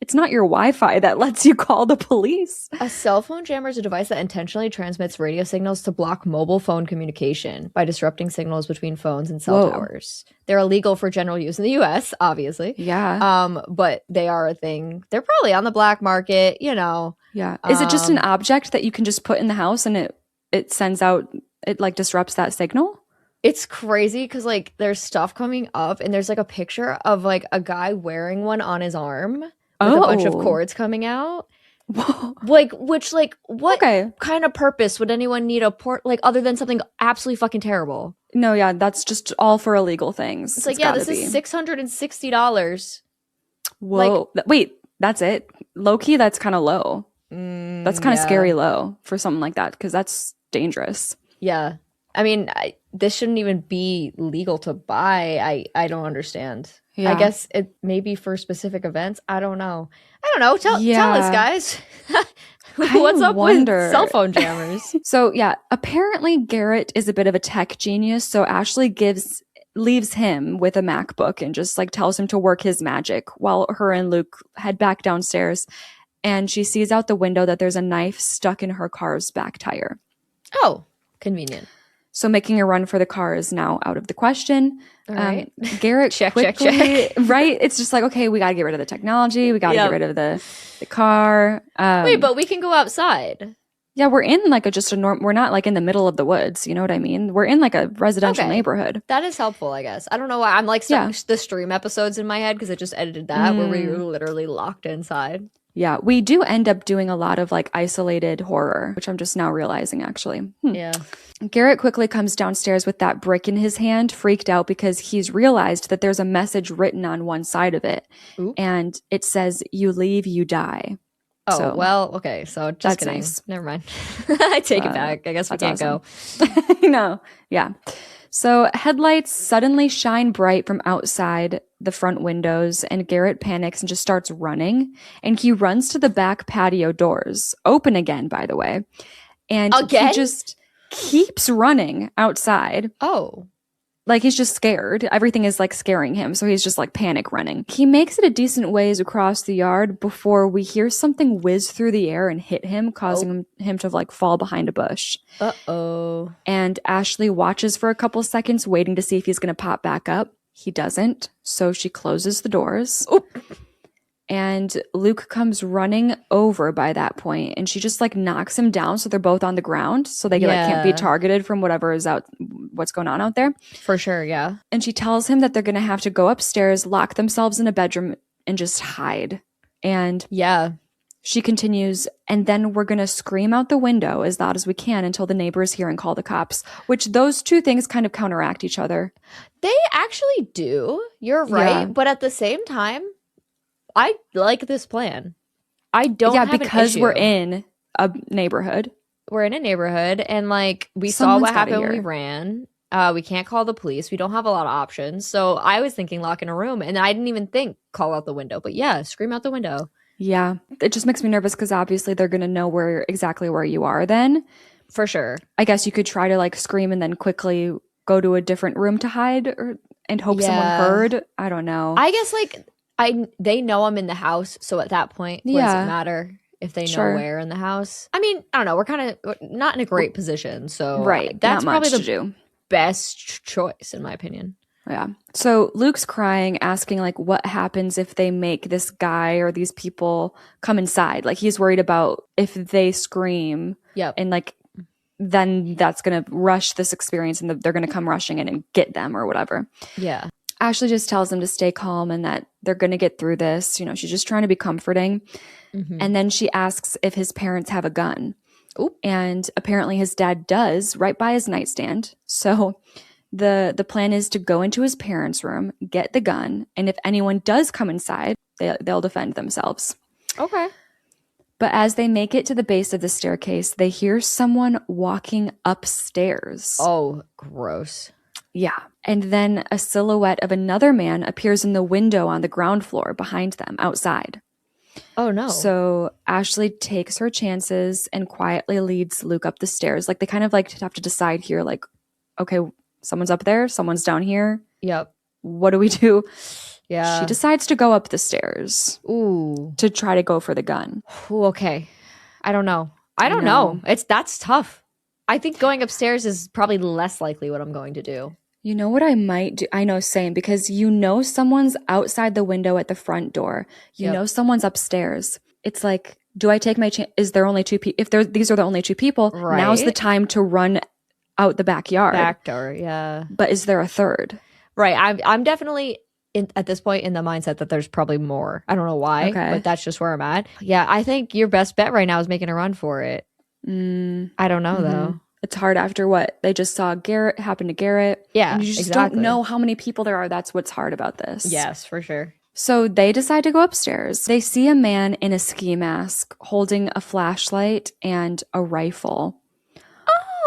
It's not your Wi-Fi that lets you call the police. A cell phone jammer is a device that intentionally transmits radio signals to block mobile phone communication by disrupting signals between phones and cell towers. They're illegal for general use in the US, obviously. Yeah. But they are a thing. They're probably on the black market, you know. Yeah. Is it just an object that you can just put in the house and it sends out, it like disrupts that signal? It's crazy because like there's stuff coming up and there's like a picture of like a guy wearing one on his arm. With a bunch of cords coming out. Whoa. Like, what kind of purpose would anyone need a port, like, other than something absolutely fucking terrible? No, yeah, that's just all for illegal things. It's like, yeah, this is $660. Whoa. Wait, that's it? Low-key, that's kind of low. That's kind of scary low for something like that, because that's dangerous. Yeah. I mean, this shouldn't even be legal to buy. I don't understand. Yeah. I guess it may be for specific events. I don't know. Tell us, guys. What's up with cell phone jammers? So, yeah, apparently Garrett is a bit of a tech genius. So Ashley leaves him with a MacBook and just like tells him to work his magic while her and Luke head back downstairs. And she sees out the window that there's a knife stuck in her car's back tire. Oh, convenient. So making a run for the car is now out of the question. All right. Garrett check. Right? It's just like, okay, we got to get rid of the technology. We got to get rid of the car. Wait, but we can go outside. Yeah, we're in like we're not like in the middle of the woods. You know what I mean? We're in like a residential neighborhood. That is helpful, I guess. I don't know why. I'm like the stream episodes in my head because it just edited that where we were literally locked inside. Yeah, we do end up doing a lot of like isolated horror, which I'm just now realizing actually. Yeah. Garrett quickly comes downstairs with that brick in his hand, freaked out because he's realized that there's a message written on one side of it. Ooh. And it says, "You leave, you die." Oh, so, well, okay. So just kidding. Nice. Never mind. I take it back. I guess we can't go. No. Yeah. So headlights suddenly shine bright from outside the front windows, and Garrett panics and just starts running. And he runs to the back patio doors, open again, by the way. And he just keeps running outside. Oh. Like he's just scared. Everything is like scaring him. So he's just like panic running. He makes it a decent ways across the yard before we hear something whiz through the air and hit him, causing him to like fall behind a bush. Uh-oh. And Ashley watches for a couple seconds, waiting to see if he's going to pop back up. He doesn't. So she closes the doors. Oh. And Luke comes running over by that point, and she just like knocks him down so they're both on the ground so they like can't be targeted from what's going on out there. For sure, yeah. And she tells him that they're going to have to go upstairs, lock themselves in a bedroom, and just hide. And she continues, and then we're going to scream out the window as loud as we can until the neighbors hear and call the cops, which those two things kind of counteract each other. They actually do. You're right. Yeah. But at the same time, I like this plan. I don't have because an issue. We're in a neighborhood. We're in a neighborhood, and like we saw what happened when we ran. We can't call the police. We don't have a lot of options. So I was thinking lock in a room, and I didn't even think call out the window. But yeah, scream out the window. Yeah. It just makes me nervous because obviously they're going to know exactly where you are then. For sure. I guess you could try to like scream and then quickly go to a different room to hide and hope someone heard. I don't know. I guess like they know I'm in the house, so at that point, what does it matter if they know where in the house? I mean, I don't know. We're kind of not in a great position, so that's probably the best choice in my opinion. Yeah. So Luke's crying, asking like what happens if they make this guy or these people come inside. Like he's worried about if they scream and like then that's going to rush this experience and they're going to come rushing in and get them or whatever. Yeah. Ashley just tells them to stay calm and that they're going to get through this. You know, she's just trying to be comforting. Mm-hmm. And then she asks if his parents have a gun. Ooh. And apparently his dad does, right by his nightstand. So the plan is to go into his parents' room, get the gun, and if anyone does come inside, they'll defend themselves. Okay. But as they make it to the base of the staircase, they hear someone walking upstairs. Oh, gross. Yeah. And then a silhouette of another man appears in the window on the ground floor behind them outside. Oh, no. So Ashley takes her chances and quietly leads Luke up the stairs. Like they kind of like have to decide here, like, okay, someone's up there, someone's down here. Yep. What do we do? Yeah. She decides to go up the stairs Ooh. to try to go for the gun. Ooh, okay. I don't know. I don't know. That's tough. I think going upstairs is probably less likely what I'm going to do. You know what I might do? I know, same, because you know someone's outside the window at the front door. You know someone's upstairs. It's like, do I take my chance? Is there only two people? If these are the only two people, now's the time to run out the backyard. Back door, yeah. But is there a third? Right. I'm definitely at this point in the mindset that there's probably more. I don't know why, but that's just where I'm at. Yeah, I think your best bet right now is making a run for it. I don't know though. It's hard after what they just saw Garrett happen to Garrett. Yeah, and you just don't know how many people there are. That's what's hard about this. Yes, for sure. So they decide to go upstairs. They see a man in a ski mask holding a flashlight and a rifle.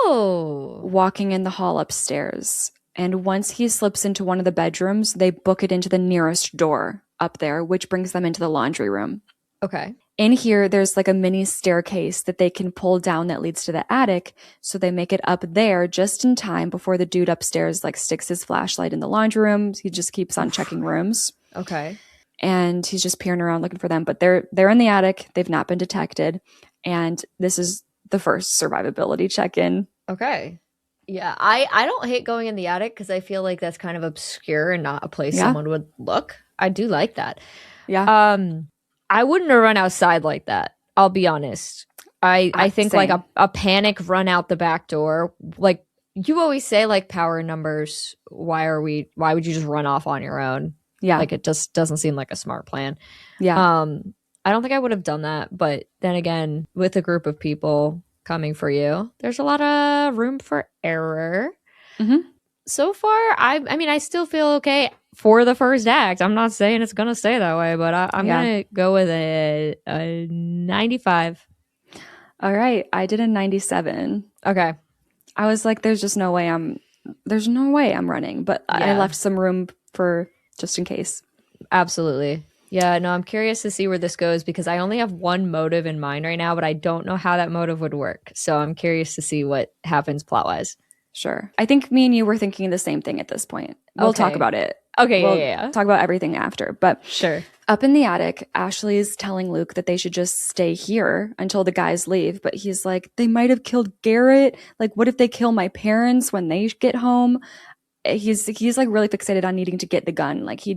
Oh. Walking in the hall upstairs. And once he slips into one of the bedrooms, they book it into the nearest door up there, which brings them into the laundry room. Okay. In here, there's like a mini staircase that they can pull down that leads to the attic. So they make it up there just in time before the dude upstairs like sticks his flashlight in the laundry room. He just keeps on checking rooms. Okay. And he's just peering around looking for them. But they're in the attic. They've not been detected. And this is the first survivability check-in. Okay. Yeah, I don't hate going in the attic because I feel like that's kind of obscure and not a place someone would look. I do like that. Yeah. I wouldn't have run outside like that. I'll be honest. I think same. like a panic run out the back door. Like you always say, like power numbers. Why would you just run off on your own? Yeah. Like it just doesn't seem like a smart plan. Yeah. I don't think I would have done that. But then again, with a group of people coming for you, there's a lot of room for error. So far, I still feel okay for the first act. I'm not saying it's gonna stay that way, but I'm gonna go with a 95. All right, I did a 97. Okay, I was like, there's no way I'm running, but I left some room for just in case. Absolutely. Yeah, no, I'm curious to see where this goes because I only have one motive in mind right now, but I don't know how that motive would work. So I'm curious to see what happens plot-wise. Sure. I think me and you were thinking the same thing at this point. We'll talk about it. Okay, we'll talk about everything after. But sure. Up in the attic, Ashley is telling Luke that they should just stay here until the guys leave. But he's like, they might have killed Garrett. Like, what if they kill my parents when they get home? He's like really fixated on needing to get the gun. Like he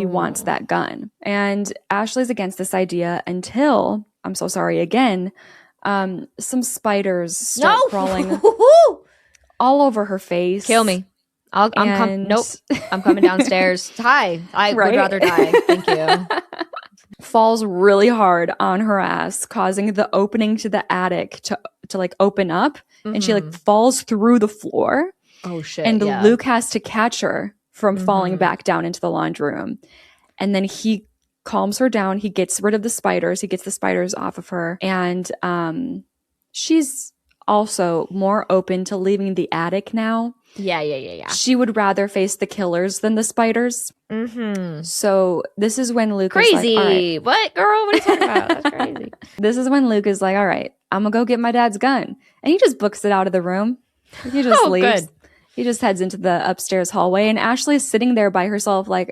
wants that gun. And Ashley's against this idea until, I'm so sorry again, some spiders start crawling all over her face. Kill me. I'm coming downstairs. Hi. I would rather die. Thank you. Falls really hard on her ass, causing the opening to the attic to like open up. And she like falls through the floor. Oh shit. And Luke has to catch her from falling back down into the laundry room. And then he calms her down. He gets rid of the spiders. He gets the spiders off of her. And she's also more open to leaving the attic now. Yeah. She would rather face the killers than the spiders. So this is when Luke crazy. is like, all right. What, girl? What are you talking about? That's crazy. This is when Luke is like, all right, I'm going to go get my dad's gun. And he just books it out of the room. He just leaves. Good. He just heads into the upstairs hallway. And Ashley's sitting there by herself like,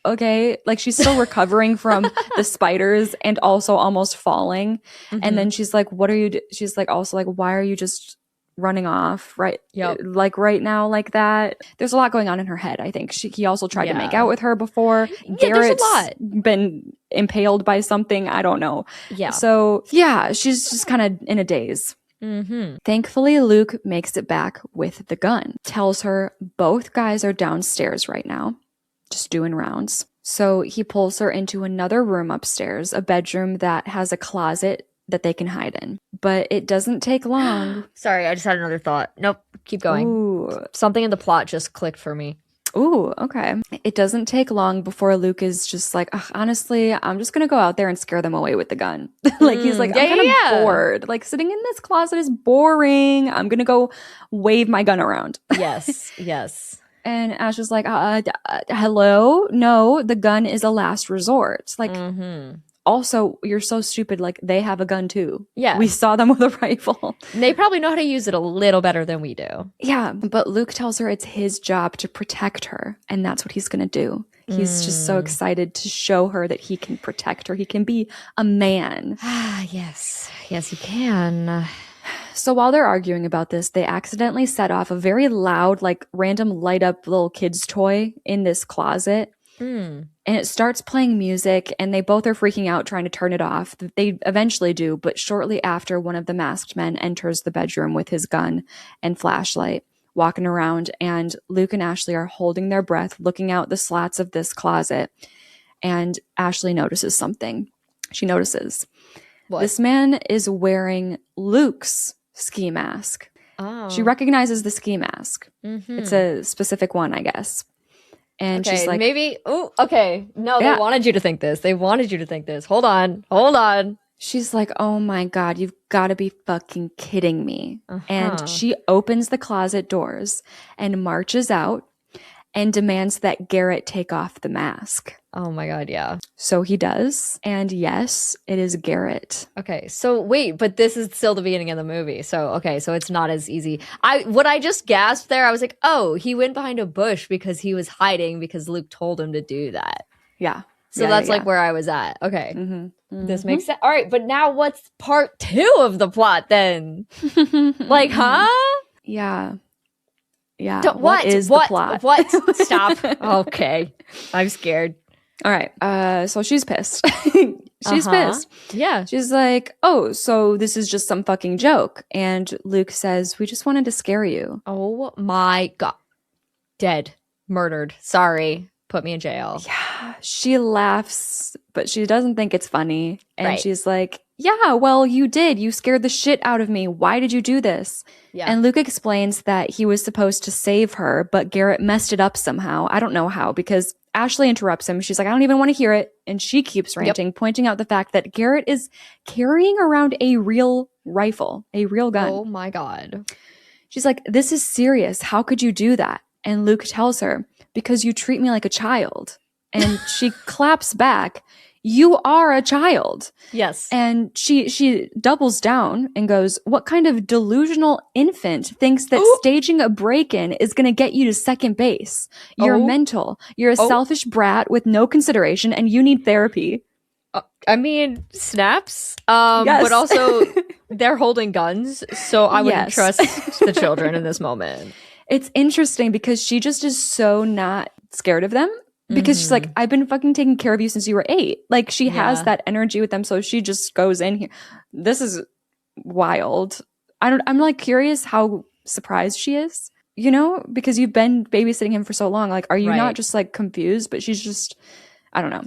okay. Like she's still recovering from the spiders and also almost falling. And then she's like, what are you she's like also like, why are you just running off like right now like that? There's a lot going on in her head. I think he also tried to make out with her before. Garrett's been impaled by something. I don't know. So she's just kind of in a daze. Thankfully, Luke makes it back with the gun. Tells her both guys are downstairs right now, just doing rounds. So he pulls her into another room upstairs, a bedroom that has a closet that they can hide in. But it doesn't take long. Sorry, I just had another thought. Nope, keep going. Ooh. Something in the plot just clicked for me. Ooh, okay. It doesn't take long before Luke is just like, honestly, I'm just going to go out there and scare them away with the gun. Like, he's like, I'm kind of bored. Like, sitting in this closet is boring. I'm going to go wave my gun around. Yes. And Ash was like, hello? No, the gun is a last resort. Like, also, you're so stupid. Like, they have a gun too. Yeah. We saw them with a rifle. They probably know how to use it a little better than we do. Yeah. But Luke tells her it's his job to protect her. And that's what he's going to do. He's just so excited to show her that he can protect her. He can be a man. Yes. Yes, he can. So while they're arguing about this, they accidentally set off a very loud, like random light up little kid's toy in this closet. And it starts playing music, and they both are freaking out trying to turn it off. They eventually do, but shortly after, one of the masked men enters the bedroom with his gun and flashlight, walking around, and Luke and Ashley are holding their breath, looking out the slats of this closet. And Ashley notices something. She notices this man is wearing Luke's ski mask. Oh. She recognizes the ski mask. It's a specific one, I guess. And she's like, maybe. Oh, okay. No, they wanted you to think this. They wanted you to think this. Hold on. She's like, oh my God, you've got to be fucking kidding me. And she opens the closet doors and marches out and demands that Garrett take off the mask. Oh my God, yeah. So he does. And yes, it is Garrett. Okay, so wait, but this is still the beginning of the movie. So, okay, so it's not as easy. What I just gasped there, I was like, oh, he went behind a bush because he was hiding because Luke told him to do that. Yeah. So that's like where I was at. Okay. This makes sense. All right, but now what's part 2 of the plot then? Like, huh? Yeah. Yeah. What is the plot? What? Stop. Okay. I'm scared. All right. So she's pissed. She's pissed. Yeah. She's like, oh, so this is just some fucking joke. And Luke says, we just wanted to scare you. Oh my God. Dead. Murdered. Sorry. Put me in jail. Yeah. She laughs, but she doesn't think it's funny. And she's like, yeah, well, you did. You scared the shit out of me. Why did you do this? Yeah. And Luke explains that he was supposed to save her, but Garrett messed it up somehow. I don't know how, because Ashley interrupts him. She's like, I don't even want to hear it. And she keeps ranting, pointing out the fact that Garrett is carrying around a real rifle, a real gun. Oh my God. She's like, this is serious. How could you do that? And Luke tells her, because you treat me like a child. And she claps back, you are a child. Yes. And she doubles down and goes, what kind of delusional infant thinks that staging a break-in is going to get you to second base? You're mental. You're a selfish brat with no consideration, and you need therapy. I mean, snaps. Yes. But also they're holding guns, so I wouldn't trust the children in this moment. It's interesting because she just is so not scared of them. Because she's like, I've been fucking taking care of you since you were 8. Like, she has that energy with them, so she just goes in here. This is wild. I'm like curious how surprised she is, you know? Because you've been babysitting him for so long. Like, are you not just like confused? But she's just, I don't know.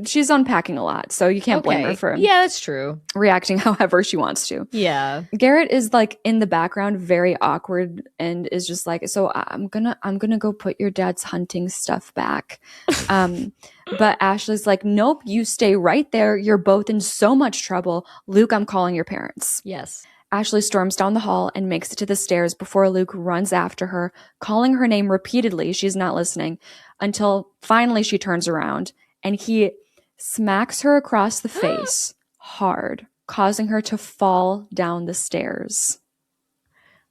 She's unpacking a lot, so you can't blame her for that's true. Reacting however she wants to. Yeah. Garrett is like in the background, very awkward, and is just like, so I'm gonna go put your dad's hunting stuff back. But Ashley's like, nope, you stay right there. You're both in so much trouble. Luke, I'm calling your parents. Yes. Ashley storms down the hall and makes it to the stairs before Luke runs after her, calling her name repeatedly. She's not listening until finally she turns around and he smacks her across the face hard, causing her to fall down the stairs.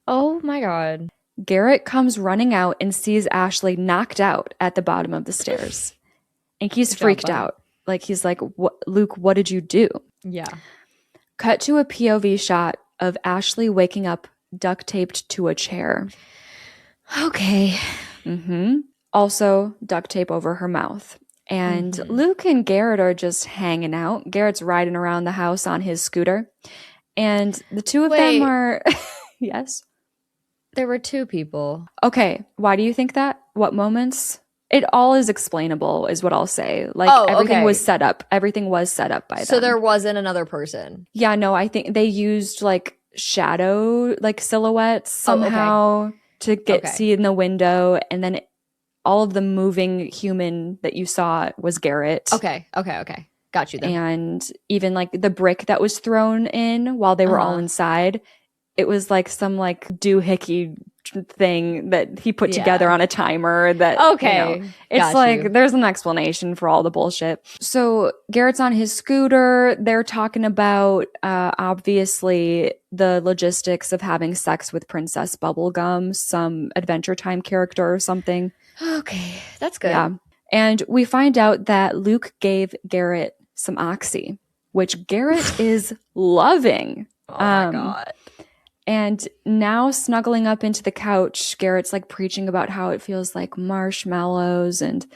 Oh my God. Garrett comes running out and sees Ashley knocked out at the bottom of the stairs. And he's freaked out. Like, he's like, Luke, what did you do? Yeah. Cut to a POV shot of Ashley waking up duct taped to a chair. Okay. Also, duct tape over her mouth. And Luke and Garrett are just hanging out. Garrett's riding around the house on his scooter. And the two of them are... Yes? There were 2 people. Okay. Why do you think that? What moments? It all is explainable, is what I'll say. Like, everything was set up. Everything was set up by them. So there wasn't another person? Yeah, no, I think they used, like, shadow, like, silhouettes somehow to get see in the window. And then all of the moving human that you saw was Garrett. Okay. Got you then. And even, like, the brick that was thrown in while they were all inside, it was, like, some, like, doohickey thing that he put together on a timer that it's like there's an explanation for all the bullshit. So Garrett's on his scooter. They're talking about obviously the logistics of having sex with Princess Bubblegum, some Adventure Time character or something. Okay, that's good. Yeah. And we find out that Luke gave Garrett some Oxy, which Garrett is loving. Oh my God. And now snuggling up into the couch, Garrett's like preaching about how it feels like marshmallows. And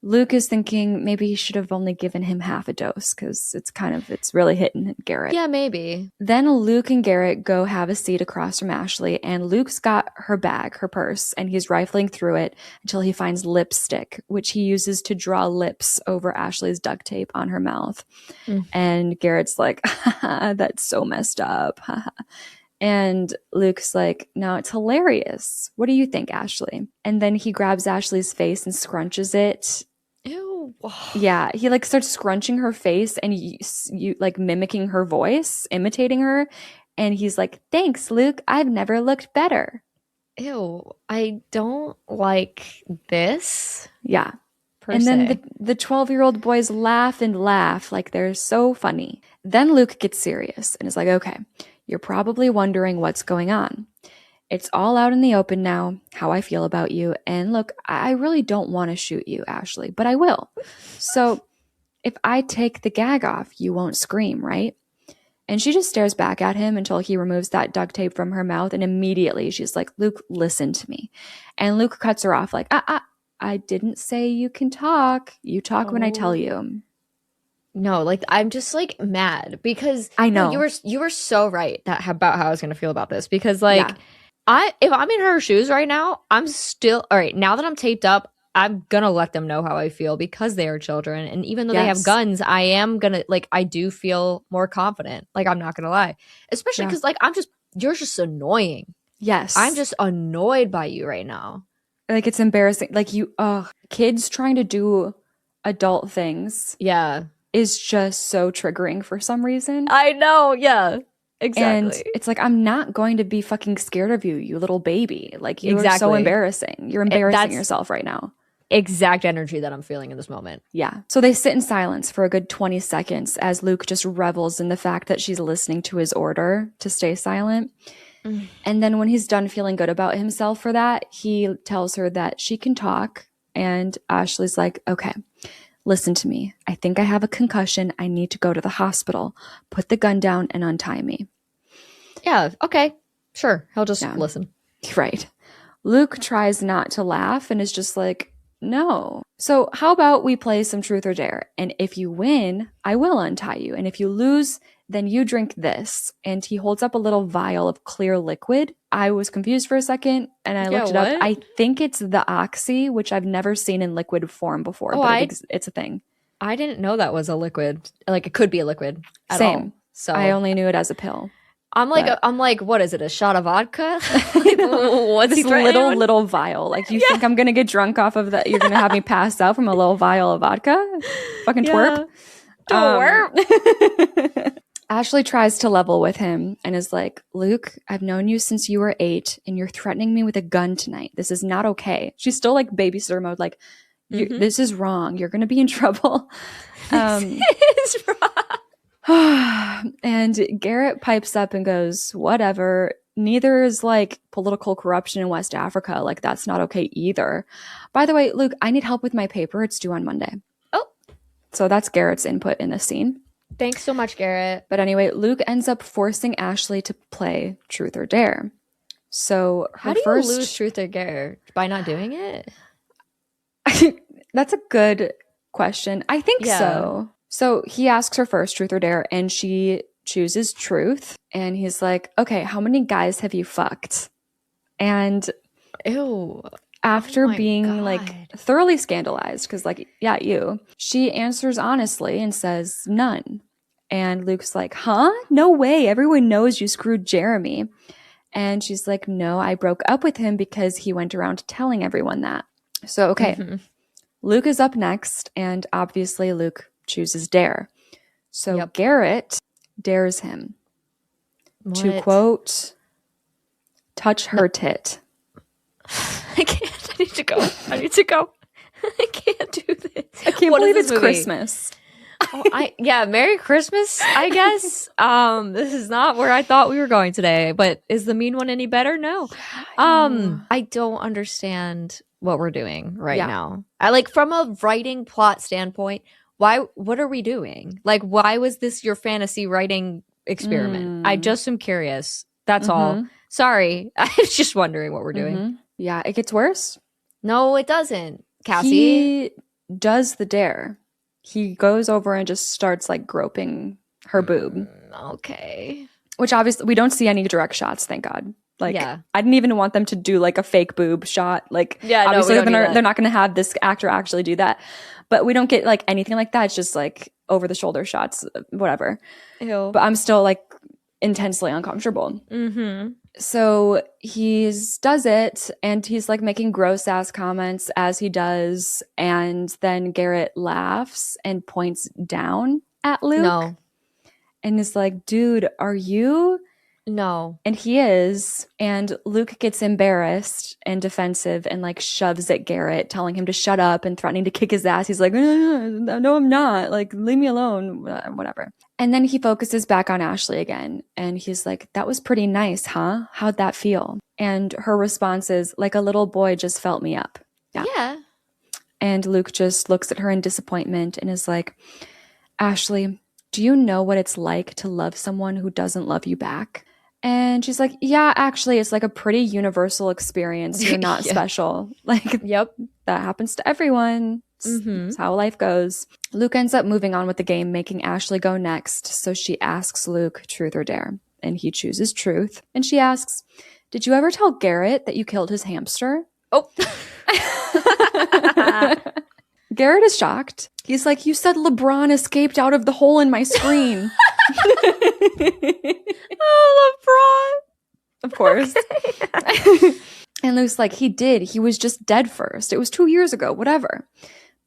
Luke is thinking maybe he should have only given him half a dose because it's really hitting Garrett. Yeah, maybe. Then Luke and Garrett go have a seat across from Ashley, and Luke's got her bag, her purse, and he's rifling through it until he finds lipstick, which he uses to draw lips over Ashley's duct tape on her mouth. And Garrett's like, that's so messed up. And Luke's like, no, it's hilarious. What do you think, Ashley? And then he grabs Ashley's face and scrunches it. Ew. Yeah, he like starts scrunching her face and you like mimicking her voice, imitating her. And he's like, thanks, Luke. I've never looked better. Ew. I don't like this. Yeah. And then the 12-year-old boys laugh and laugh like they're so funny. Then Luke gets serious and is like, okay, you're probably wondering what's going on. It's all out in the open now, how I feel about you. And look, I really don't want to shoot you, Ashley, but I will. So if I take the gag off, you won't scream, right? And she just stares back at him until he removes that duct tape from her mouth. And immediately she's like, Luke, listen to me. And Luke cuts her off like, I didn't say you can talk. You talk when I tell you. No, like I'm just like mad because I know you were so right about how I was gonna feel about this because like if I'm in her shoes right now, I'm still all right. Now that I'm taped up, I'm gonna let them know how I feel because they are children, and even though they have guns, I am gonna like I do feel more confident. Like I'm not gonna lie, especially because like you're just annoying. Yes, I'm just annoyed by you right now. Like it's embarrassing. Like kids trying to do adult things. Yeah. Is just so triggering for some reason. I know, yeah. Exactly. And it's like, I'm not going to be fucking scared of you, you little baby. Like, you are so embarrassing. You're embarrassing yourself right now. Exact energy that I'm feeling in this moment. Yeah. So they sit in silence for a good 20 seconds as Luke just revels in the fact that she's listening to his order to stay silent. And then when he's done feeling good about himself for that, he tells her that she can talk. And Ashley's like, okay, listen to me. I think I have a concussion. I need to go to the hospital. Put the gun down and untie me. Yeah, okay. Sure. He'll just listen. Right. Luke tries not to laugh and is just like, no. So how about we play some truth or dare? And if you win, I will untie you. And if you lose, then you drink this. And he holds up a little vial of clear liquid. I was confused for a second and I looked it up. I think it's the Oxy, which I've never seen in liquid form before, but it's a thing. I didn't know that was a liquid. Like it could be a liquid at Same. all. So I only knew it as a pill. I'm like, what is it? A shot of vodka? Like, what's this little vial? Like you think I'm gonna get drunk off of that? You're gonna have me pass out from a little vial of vodka? Fucking twerp. Twerp. Ashley tries to level with him and is like, Luke, I've known you since you were 8 and you're threatening me with a gun tonight. This is not okay. She's still like babysitter mode, like, this is wrong. You're going to be in trouble. This is wrong. And Garrett pipes up and goes, whatever. Neither is like political corruption in West Africa. Like that's not okay either. By the way, Luke, I need help with my paper. It's due on Monday. Oh. So that's Garrett's input in this scene. Thanks so much, Garrett. But anyway, Luke ends up forcing Ashley to play Truth or Dare. So how do you lose Truth or Dare? By not doing it? That's a good question. I think so. So he asks her first, Truth or Dare, and she chooses Truth. And he's like, okay, how many guys have you fucked? And ew. After being like thoroughly scandalized, because like, yeah, you, she answers honestly and says none. And Luke's like, huh? No way. Everyone knows you screwed Jeremy. And she's like, no, I broke up with him because he went around telling everyone that. So, okay. Luke is up next. And obviously Luke chooses Dare. So Garrett dares him to quote, touch her tit. I can't. I need to go. I need to go. I can't do this. I can't believe it's Christmas. Yeah, Merry Christmas, I guess. This is not where I thought we were going today, but is the mean one any better? No. I don't understand what we're doing right now. I like, from a writing plot standpoint, what are we doing? Like, why was this your fantasy writing experiment? I just am curious. That's all. Sorry. I was just wondering what we're doing. Yeah, it gets worse. No, it doesn't. Cassie. He does the dare. He goes over and just starts like groping her boob. Okay. Which obviously we don't see any direct shots, thank God. Like, yeah. I didn't even want them to do like a fake boob shot. Like, obviously they're not going to have this actor actually do that. But we don't get like anything like that. It's just like over the shoulder shots, whatever. Ew. But I'm still like intensely uncomfortable. So he does it, and he's like making gross ass comments as he does, and then Garrett laughs and points down at Luke. No. And is like, dude, are you? No. And he is. And Luke gets embarrassed and defensive and like shoves at Garrett, telling him to shut up and threatening to kick his ass. He's like, no, I'm not. Like, leave me alone. Whatever. And then he focuses back on Ashley again. And he's like, that was pretty nice, huh? How'd that feel? And her response is, like a little boy just felt me up. Yeah. And Luke just looks at her in disappointment and is like, Ashley, do you know what it's like to love someone who doesn't love you back? And she's like, yeah, actually, it's like a pretty universal experience. You're not special. Like, yep, that happens to everyone. It's how life goes. Luke ends up moving on with the game, making Ashley go next. So she asks Luke, truth or dare? And he chooses truth. And she asks, did you ever tell Garrett that you killed his hamster? Oh. Garrett is shocked. He's like, you said LeBron escaped out of the hole in my screen. Oh, LeBron. Of course. Okay. And Luke's like, he did. He was just dead first. It was 2 years ago, whatever.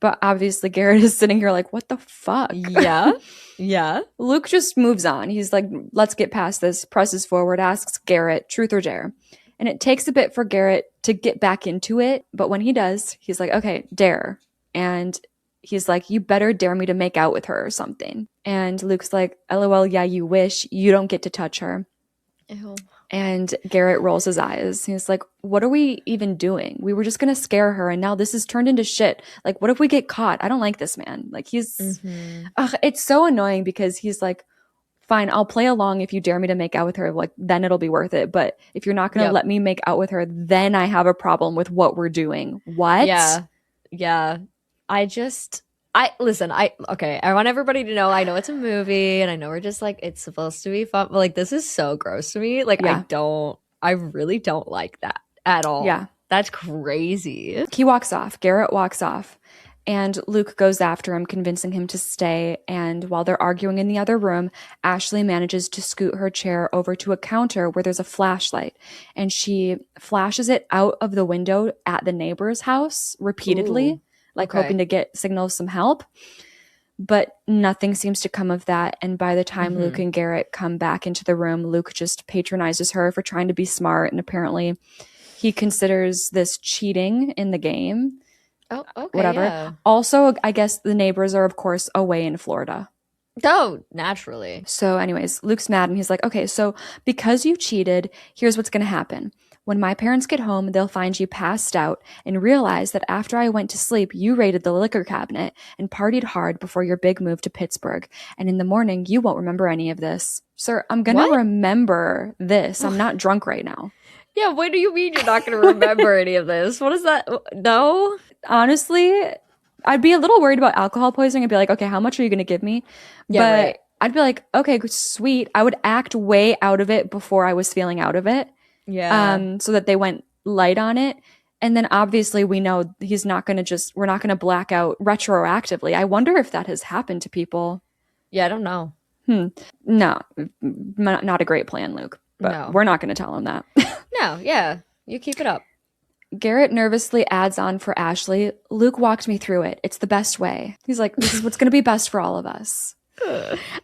But obviously Garrett is sitting here like, what the fuck? Yeah. Yeah. Luke just moves on. He's like, let's get past this, presses forward, asks Garrett, truth or dare? And it takes a bit for Garrett to get back into it. But when he does, he's like, okay, dare. And he's like, you better dare me to make out with her or something. And Luke's like, LOL, yeah, you wish. You don't get to touch her. Ew. And Garrett rolls his eyes. He's like, what are we even doing? We were just going to scare her, and now this has turned into shit. Like, what if we get caught? I don't like this man. Like, he's... it's so annoying because he's like, fine, I'll play along if you dare me to make out with her. Like, then it'll be worth it. But if you're not going to let me make out with her, then I have a problem with what we're doing. What? Yeah. Yeah. I want everybody to know, I know it's a movie and I know we're just like, it's supposed to be fun, but like, this is so gross to me. Like, I really don't like that at all. Yeah. That's crazy. He walks off. Garrett walks off. And Luke goes after him, convincing him to stay. And while they're arguing in the other room, Ashley manages to scoot her chair over to a counter where there's a flashlight. And she flashes it out of the window at the neighbor's house repeatedly. Hoping to get signals some help. But nothing seems to come of that. And by the time Luke and Garrett come back into the room, Luke just patronizes her for trying to be smart. And apparently he considers this cheating in the game. Oh, okay. Whatever. Yeah. Also, I guess the neighbors are, of course, away in Florida. Oh, naturally. So anyways, Luke's mad and he's like, okay, so because you cheated, here's what's going to happen. When my parents get home, they'll find you passed out and realize that after I went to sleep, you raided the liquor cabinet and partied hard before your big move to Pittsburgh. And in the morning, you won't remember any of this. Sir, I'm going to remember this. I'm not drunk right now. Yeah, what do you mean you're not going to remember any of this? What is that? No? Honestly, I'd be a little worried about alcohol poisoning. I'd be like, okay, how much are you going to give me? Yeah, but right. I'd be like, okay, sweet. I would act way out of it before I was feeling out of it. Yeah. So that they went light on it. And then obviously we know we're not going to black out retroactively. I wonder if that has happened to people. Yeah, I don't know. No, not a great plan, Luke. But we're not going to tell him that. No, yeah. You keep it up. Garrett nervously adds on for Ashley, Luke walked me through it. It's the best way. He's like, this is what's going to be best for all of us.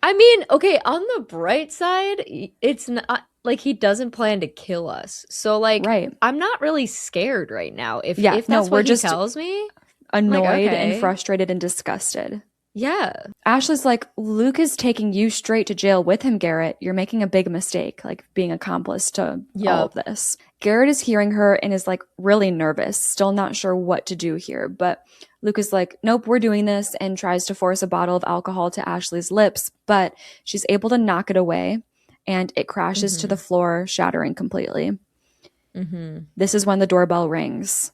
I mean, okay, on the bright side, it's not like he doesn't plan to kill us. So like Right. I'm not really scared right now. If Yeah, if no, that's we're what he just tells me, I'm like, annoyed and okay. frustrated and disgusted. Yeah. Ashley's like, Luke is taking you straight to jail with him, Garrett. You're making a big mistake, like being accomplice to all of this. Garrett is hearing her and is like really nervous, still not sure what to do here. But Luke is like, nope, we're doing this, and tries to force a bottle of alcohol to Ashley's lips, but she's able to knock it away and it crashes to the floor, shattering completely. This is when the doorbell rings.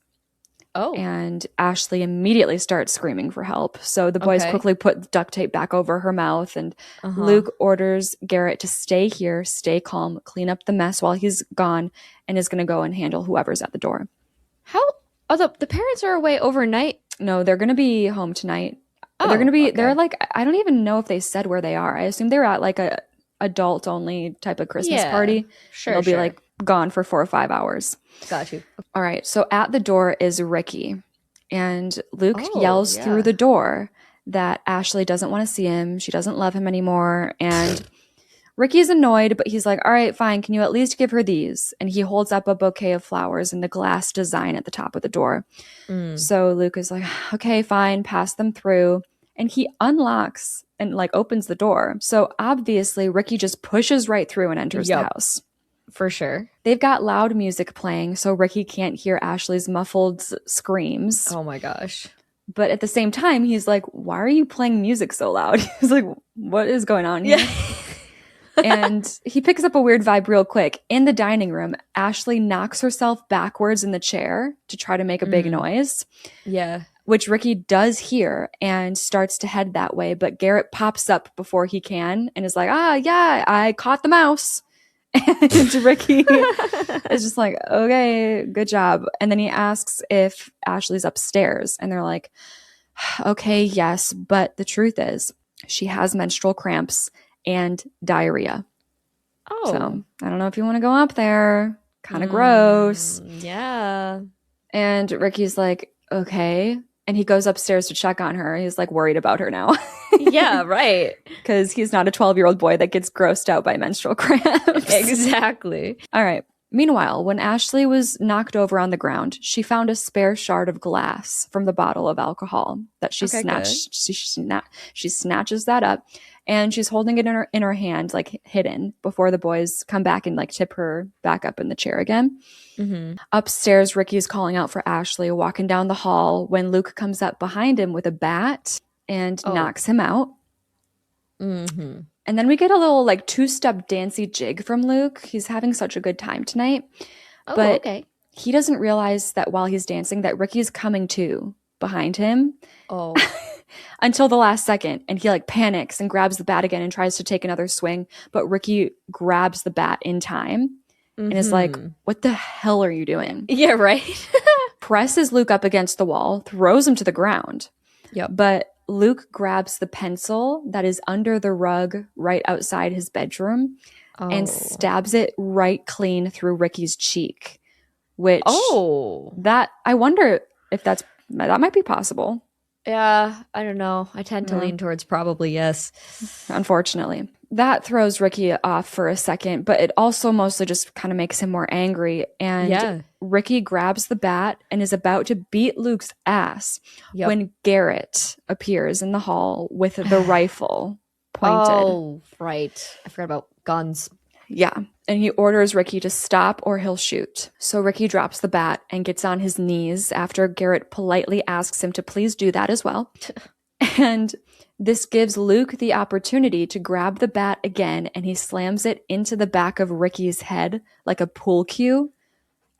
Oh. And Ashley immediately starts screaming for help. So the boys quickly put duct tape back over her mouth, and Luke orders Garrett to stay here, stay calm, clean up the mess while he's gone, and is going to go and handle whoever's at the door. How? Oh, the parents are away overnight? No, they're going to be home tonight. They're going to be, they're like, I don't even know if they said where they are. I assume they're at like a adult only type of Christmas party. Sure. They'll be like gone for 4 or 5 hours. Got you. All right. So at the door is Ricky, and Luke yells through the door that Ashley doesn't want to see him. She doesn't love him anymore. And Ricky's annoyed, but he's like, all right, fine. Can you at least give her these? And he holds up a bouquet of flowers and the glass design at the top of the door. So Luke is like, okay, fine. Pass them through. And he unlocks and like opens the door. So obviously Ricky just pushes right through and enters the house. For sure. They've got loud music playing, so Ricky can't hear Ashley's muffled screams. Oh my gosh. But at the same time, he's like, why are you playing music so loud? He's like, what is going on here? And he picks up a weird vibe real quick. In the dining room, Ashley knocks herself backwards in the chair to try to make a big noise. Yeah. Which Ricky does hear and starts to head that way. But Garrett pops up before he can and is like, yeah, I caught the mouse. And Ricky is just like, okay, good job. And then he asks if Ashley's upstairs. And they're like, okay, yes. But the truth is, she has menstrual cramps and diarrhea. Oh. So I don't know if you want to go up there. Kind of gross. Yeah. And Ricky's like, okay. And he goes upstairs to check on her. He's like worried about her now. Yeah, right. Because he's not a 12-year-old boy that gets grossed out by menstrual cramps. Exactly. All right. Meanwhile, when Ashley was knocked over on the ground, she found a spare shard of glass from the bottle of alcohol that she snatched. She snatches that up, and she's holding it in her hand, like hidden, before the boys come back and like tip her back up in the chair again. Upstairs, Ricky's calling out for Ashley, walking down the hall when Luke comes up behind him with a bat and knocks him out. And then we get a little like 2-step dancey jig from Luke. He's having such a good time tonight. But he doesn't realize that while he's dancing that Ricky's coming to behind him. Until the last second. And he like panics and grabs the bat again and tries to take another swing. But Ricky grabs the bat in time and is like, what the hell are you doing? Yeah, right. Presses Luke up against the wall, throws him to the ground. But Luke grabs the pencil that is under the rug right outside his bedroom and stabs it right clean through Ricky's cheek. Which that I wonder if that might be possible. Yeah, I don't know. I tend to lean towards probably yes. Unfortunately. That throws Ricky off for a second, but it also mostly just kind of makes him more angry. And Ricky grabs the bat and is about to beat Luke's ass when Garrett appears in the hall with the rifle pointed. Oh, right. I forgot about guns. Yeah. And he orders Ricky to stop or he'll shoot. So Ricky drops the bat and gets on his knees after Garrett politely asks him to please do that as well. And this gives Luke the opportunity to grab the bat again, and he slams it into the back of Ricky's head like a pool cue.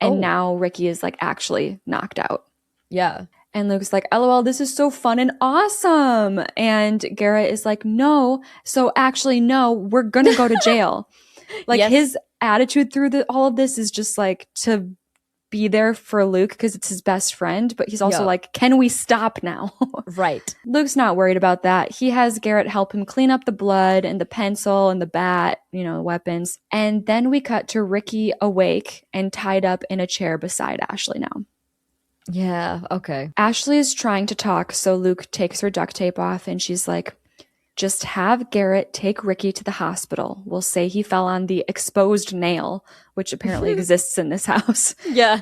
And now Ricky is like actually knocked out. Yeah. And Luke's like, LOL, this is so fun and awesome. And Garrett is like, no. So actually, no, we're going to go to jail. Like his attitude through all of this is just like to be there for Luke because it's his best friend. But he's also like, can we stop now? Right. Luke's not worried about that. He has Garrett help him clean up the blood and the pencil and the bat, weapons. And then we cut to Ricky awake and tied up in a chair beside Ashley now. Yeah. Okay. Ashley is trying to talk. So Luke takes her duct tape off and she's like, Just have Garrett take Ricky to the hospital. We'll say he fell on the exposed nail, which apparently exists in this house. Yeah.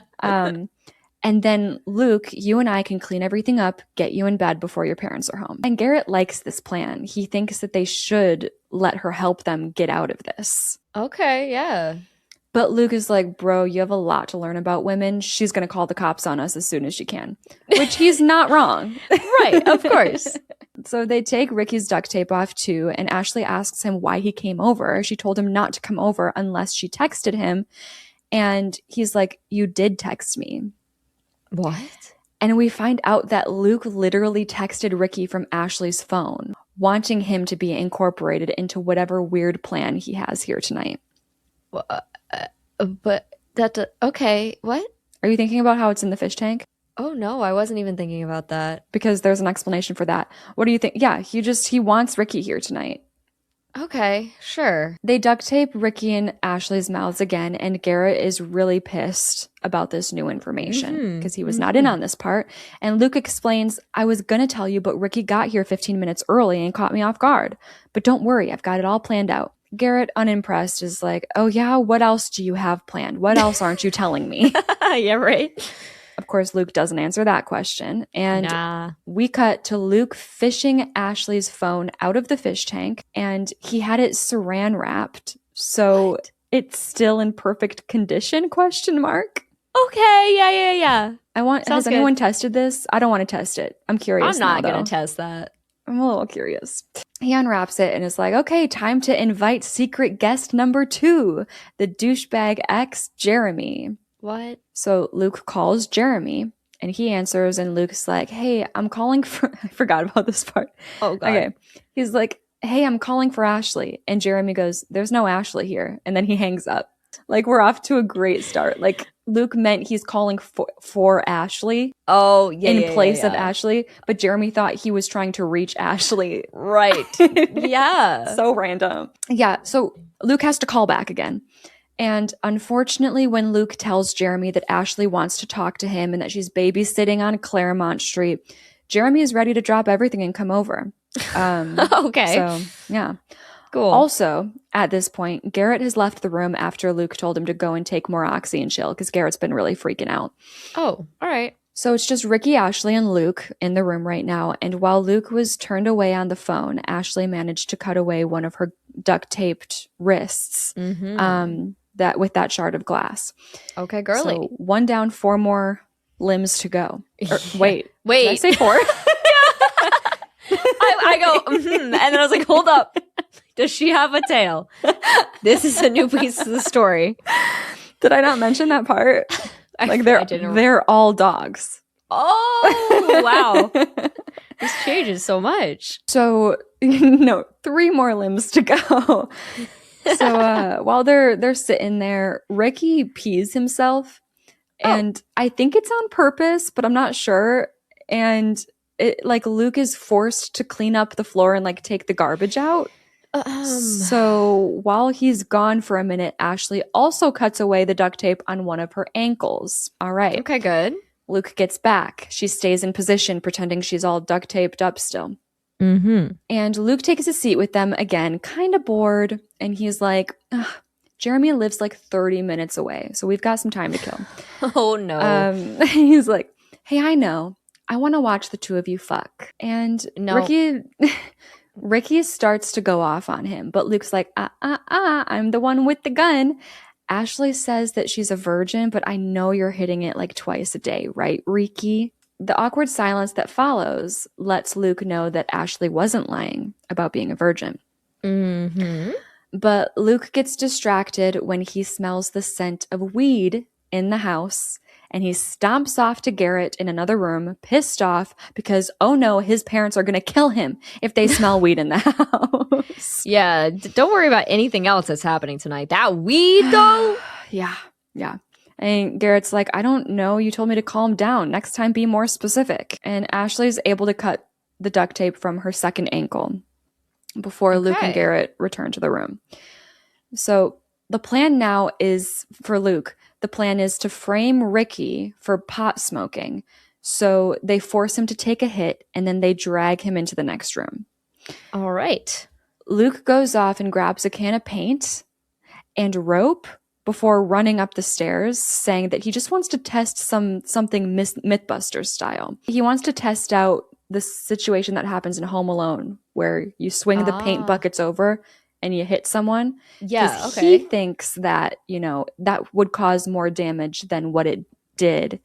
And then, Luke, you and I can clean everything up, get you in bed before your parents are home. And Garrett likes this plan. He thinks that they should let her help them get out of this. Okay, yeah. But Luke is like, bro, you have a lot to learn about women. She's going to call the cops on us as soon as she can. Which he's not wrong. Right, of course. So they take Ricky's duct tape off too, and Ashley asks him why he came over. She told him not to come over unless she texted him. And he's like, you did text me. What? And we find out that Luke literally texted Ricky from Ashley's phone, wanting him to be incorporated into whatever weird plan he has here tonight. But that, okay, what? Are you thinking about how it's in the fish tank? Oh no, I wasn't even thinking about that. Because there's an explanation for that. What do you think? Yeah, he wants Ricky here tonight. Okay, sure. They duct tape Ricky and Ashley's mouths again, and Garrett is really pissed about this new information because he was not in on this part. And Luke explains, I was going to tell you, but Ricky got here 15 minutes early and caught me off guard. But don't worry, I've got it all planned out. Garrett, unimpressed, is like, oh yeah, what else do you have planned? What else aren't you telling me? Yeah, right. Of course, Luke doesn't answer that question. And we cut to Luke fishing Ashley's phone out of the fish tank, and he had it saran wrapped. So it's still in perfect condition, question mark. Okay, yeah. Has anyone tested this? I don't want to test it. I'm curious. I'm not going to test that. I'm a little curious. He unwraps it and is like, okay, time to invite secret guest number 2, the douchebag ex, Jeremy. What? So Luke calls Jeremy and he answers, and Luke's like, hey, I'm calling for, I forgot about this part. Oh, God. Okay. He's like, hey, I'm calling for Ashley. And Jeremy goes, there's no Ashley here. And then he hangs up. Like, we're off to a great start. Like, Luke meant he's calling for Ashley. Oh, yeah. In place of Ashley. But Jeremy thought he was trying to reach Ashley. Right. Yeah. So random. Yeah. So Luke has to call back again. And unfortunately, when Luke tells Jeremy that Ashley wants to talk to him and that she's babysitting on Claremont Street, Jeremy is ready to drop everything and come over. Okay. So, yeah. Cool. Also, at this point, Garrett has left the room after Luke told him to go and take more Oxy and chill because Garrett's been really freaking out. Oh, all right. So it's just Ricky, Ashley, and Luke in the room right now. And while Luke was turned away on the phone, Ashley managed to cut away one of her duct-taped wrists that with that shard of glass. Okay, girly. So 1 down, 4 more limbs to go. Wait. Did I say 4? I go, and then I was like, hold up. Does she have a tail? This is a new piece of the story. Did I not mention that part? They're all dogs. Oh, wow. This changes so much. So, no, 3 more limbs to go. So while they're sitting there, Ricky pees himself. And I think it's on purpose, but I'm not sure. And Luke is forced to clean up the floor and take the garbage out. So while he's gone for a minute, Ashley also cuts away the duct tape on one of her ankles. All right. Okay, good. Luke gets back. She stays in position, pretending she's all duct taped up still. And Luke takes a seat with them again, kind of bored. And he's like, Jeremy lives 30 minutes away, so we've got some time to kill. Oh, no. He's like, hey, I know. I want to watch the 2 of you fuck. And no. Ricky starts to go off on him, but Luke's like, I'm the one with the gun. Ashley says that she's a virgin, but I know you're hitting it twice a day, right, Ricky? The awkward silence that follows lets Luke know that Ashley wasn't lying about being a virgin. But Luke gets distracted when he smells the scent of weed in the house, and he stomps off to Garrett in another room, pissed off because, oh no, his parents are going to kill him if they smell weed in the house. Yeah, don't worry about anything else that's happening tonight. That weed, though? Yeah. And Garrett's like, I don't know. You told me to calm down. Next time, be more specific. And Ashley's able to cut the duct tape from her second ankle before Luke and Garrett return to the room. So the plan now is, for Luke, the plan is to frame Ricky for pot smoking. So they force him to take a hit, and then they drag him into the next room. All right. Luke goes off and grabs a can of paint and rope before running up the stairs, saying that he just wants to test something Mythbusters style. He wants to test out the situation that happens in Home Alone, where you swing the paint buckets over and you hit someone. Yeah, okay. He thinks that, that would cause more damage than what it did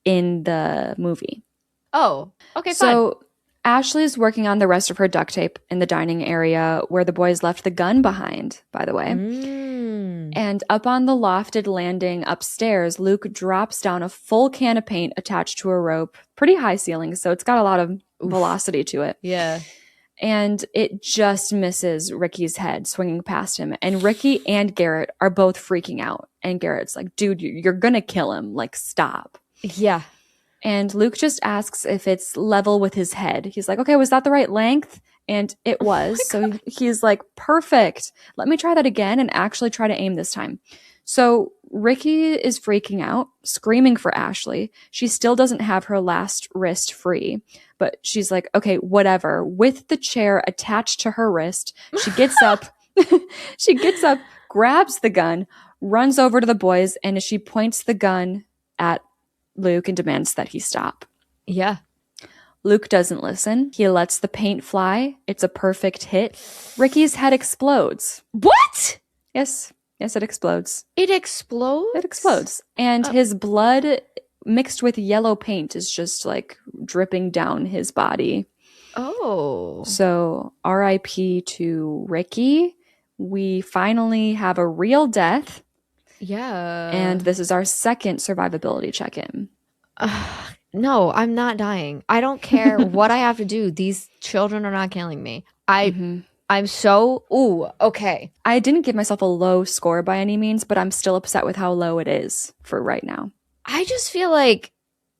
in the movie. Oh, okay, so fine. Ashley's working on the rest of her duct tape in the dining area where the boys left the gun behind, by the way. And up on the lofted landing upstairs, Luke drops down a full can of paint attached to a rope. Pretty high ceiling, so it's got a lot of velocity to it. Yeah. And it just misses Ricky's head swinging past him. And Ricky and Garrett are both freaking out. And Garrett's like, dude, you're going to kill him. Like, stop. Yeah. And Luke just asks if it's level with his head. He's like, okay, was that the right length? And it was. So he's like, perfect. Let me try that again and actually try to aim this time. So Ricky is freaking out, screaming for Ashley. She still doesn't have her last wrist free, but she's like, okay, whatever. With the chair attached to her wrist, she gets up, grabs the gun, runs over to the boys, and as she points the gun at Luke and demands that he stop. Yeah. Luke doesn't listen. He lets the paint fly. It's a perfect hit. Ricky's head explodes. What? Yes, it explodes. It explodes? It explodes. And his blood mixed with yellow paint is just like dripping down his body. Oh. So R.I.P. to Ricky. We finally have a real death. Yeah. And this is our second survivability check-in. No, I'm not dying. I don't care what I have to do. These children are not killing me. I'm so... Ooh, okay. I didn't give myself a low score by any means, but I'm still upset with how low it is for right now. I just feel like...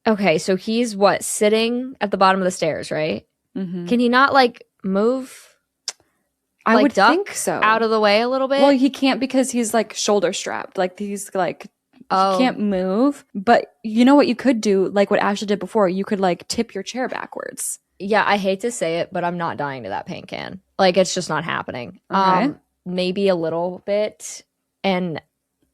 Okay, so he's what? Sitting at the bottom of the stairs, right? Mm-hmm. Can he not, like, move? I would duck think so. Out of the way a little bit? Well, he can't because he's, like, shoulder strapped. Like, he's, like... He can't move. But you know what you could do? Like what Ashley did before. You could, like, tip your chair backwards. Yeah, I hate to say it, but I'm not dying to that paint can. Like, it's just not happening. Okay. Maybe a little bit. And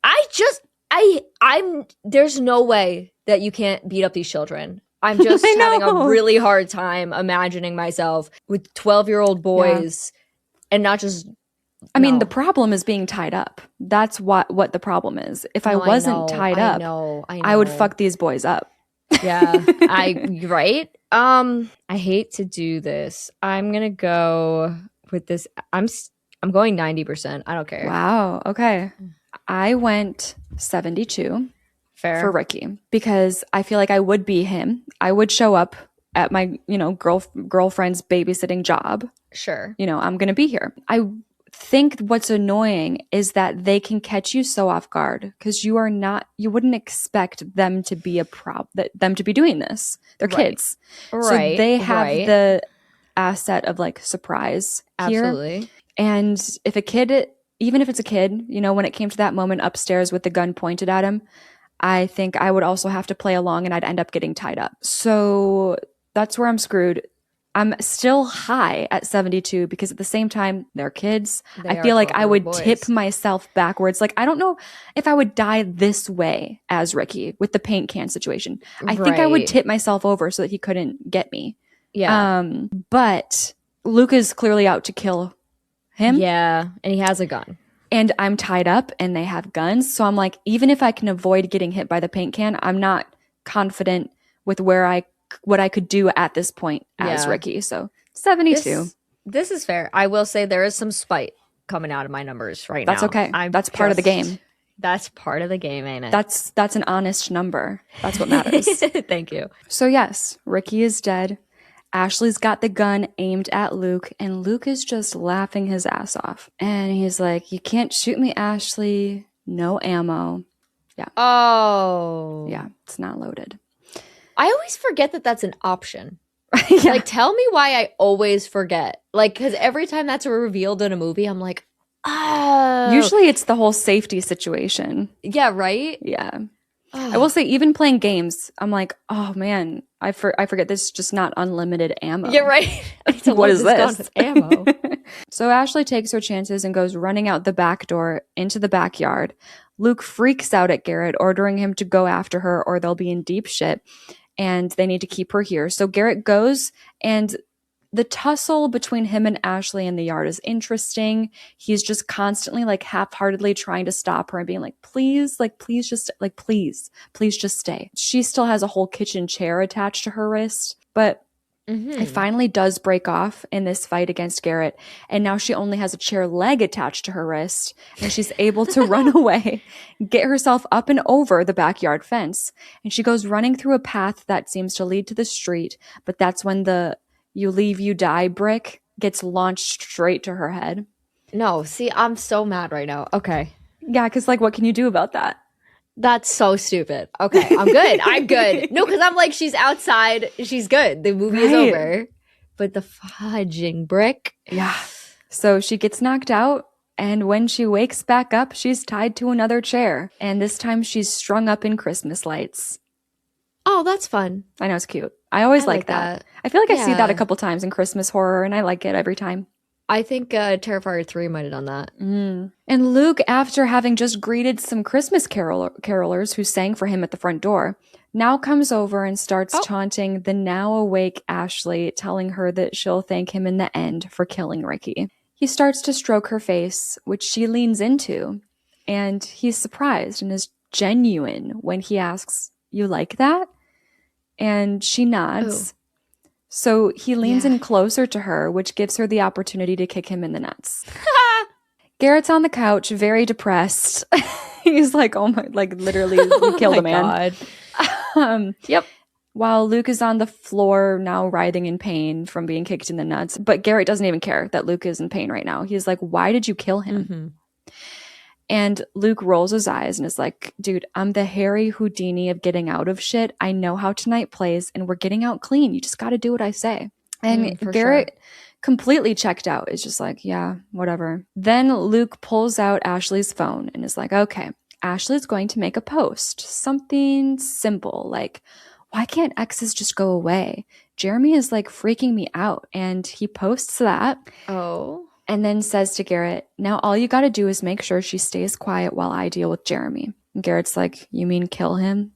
I'm there's no way that you can't beat up these children. I'm just having a really hard time imagining myself with 12-year-old boys and not just... I mean, the problem is being tied up. That's what the problem is. If I wasn't tied up, I would fuck these boys up. Yeah, right? I hate to do this. I'm going to go with this. I'm going 90%. I don't care. Wow. Okay. I went 72 Fair. for Ricky because I feel like I would be him. I would show up at my, girlfriend's babysitting job. Sure. I'm going to be here. I think what's annoying is that they can catch you so off guard because you wouldn't expect them to be them to be doing this. They're kids. Right. So they have the asset of like surprise here. Absolutely. And if a kid, even if it's a kid, when it came to that moment upstairs with the gun pointed at him, I think I would also have to play along and I'd end up getting tied up. So that's where I'm screwed. I'm still high at 72 because at the same time, they're kids. I feel like I would tip myself backwards. Like, I don't know if I would die this way as Ricky with the paint can situation. I think I would tip myself over so that he couldn't get me. Yeah. But Luke is clearly out to kill him. Yeah. And he has a gun. And I'm tied up and they have guns. So I'm like, even if I can avoid getting hit by the paint can, I'm not confident with what I could do at this point as Ricky. So 72. This is fair. I will say there is some spite coming out of my numbers right now. That's okay. That's part of the game. That's part of the game, ain't it? That's an honest number. That's what matters. Thank you. So yes, Ricky is dead. Ashley's got the gun aimed at Luke, and Luke is just laughing his ass off. And he's like, "You can't shoot me, Ashley. No ammo." Yeah. Oh. Yeah, it's not loaded. I always forget that that's an option. Like, tell me why I always forget. Like, because every time that's revealed in a movie, I'm like, oh. Usually it's the whole safety situation. Yeah, right? Yeah. I will say, even playing games, I'm like, oh man, I forget this is just not unlimited ammo. Yeah, right. What is this? With ammo. So Ashley takes her chances and goes running out the back door into the backyard. Luke freaks out at Garrett, ordering him to go after her or they'll be in deep shit and they need to keep her here. So Garrett goes, and the tussle between him and Ashley in the yard is interesting. He's just constantly like half-heartedly trying to stop her and being like, please just stay. She still has a whole kitchen chair attached to her wrist, but it finally does break off in this fight against Garrett. And now she only has a chair leg attached to her wrist and she's able to run away, get herself up and over the backyard fence. And she goes running through a path that seems to lead to the street. But that's when the "you leave, you die" brick gets launched straight to her head. No, see, I'm so mad right now. Okay. Yeah, because like, what can you do about that? That's so stupid. Okay, I'm good. I'm good. No, because I'm like, she's outside. She's good. The movie is over. But the fudging brick. Yeah. So she gets knocked out. And when she wakes back up, she's tied to another chair. And this time she's strung up in Christmas lights. Oh, that's fun. I know, it's cute. I always like that. I feel like I see that a couple times in Christmas horror, and I like it every time. I think Terrifier 3 might have done that. And Luke, after having just greeted some Christmas carolers who sang for him at the front door, now comes over and starts taunting the now awake Ashley, telling her that she'll thank him in the end for killing Ricky. He starts to stroke her face, which she leans into, and he's surprised and is genuine when he asks, "You like that?" And she nods. So he leans in closer to her, which gives her the opportunity to kick him in the nuts. Garrett's on the couch, very depressed. He's like, oh my, like literally, you killed a man. Yep. While Luke is on the floor, now writhing in pain from being kicked in the nuts. But Garrett doesn't even care that Luke is in pain right now. He's like, why did you kill him? And Luke rolls his eyes and is like, dude, I'm the Harry Houdini of getting out of shit. I know how tonight plays and we're getting out clean. You just got to do what I say. And Garrett completely checked out. Is just like, yeah, whatever. Then Luke pulls out Ashley's phone and is like, okay, Ashley's going to make a post. Something simple like, why can't exes just go away? Jeremy is like freaking me out. And he posts that. And then says to Garrett, now all you got to do is make sure she stays quiet while I deal with Jeremy. And Garrett's like, you mean kill him?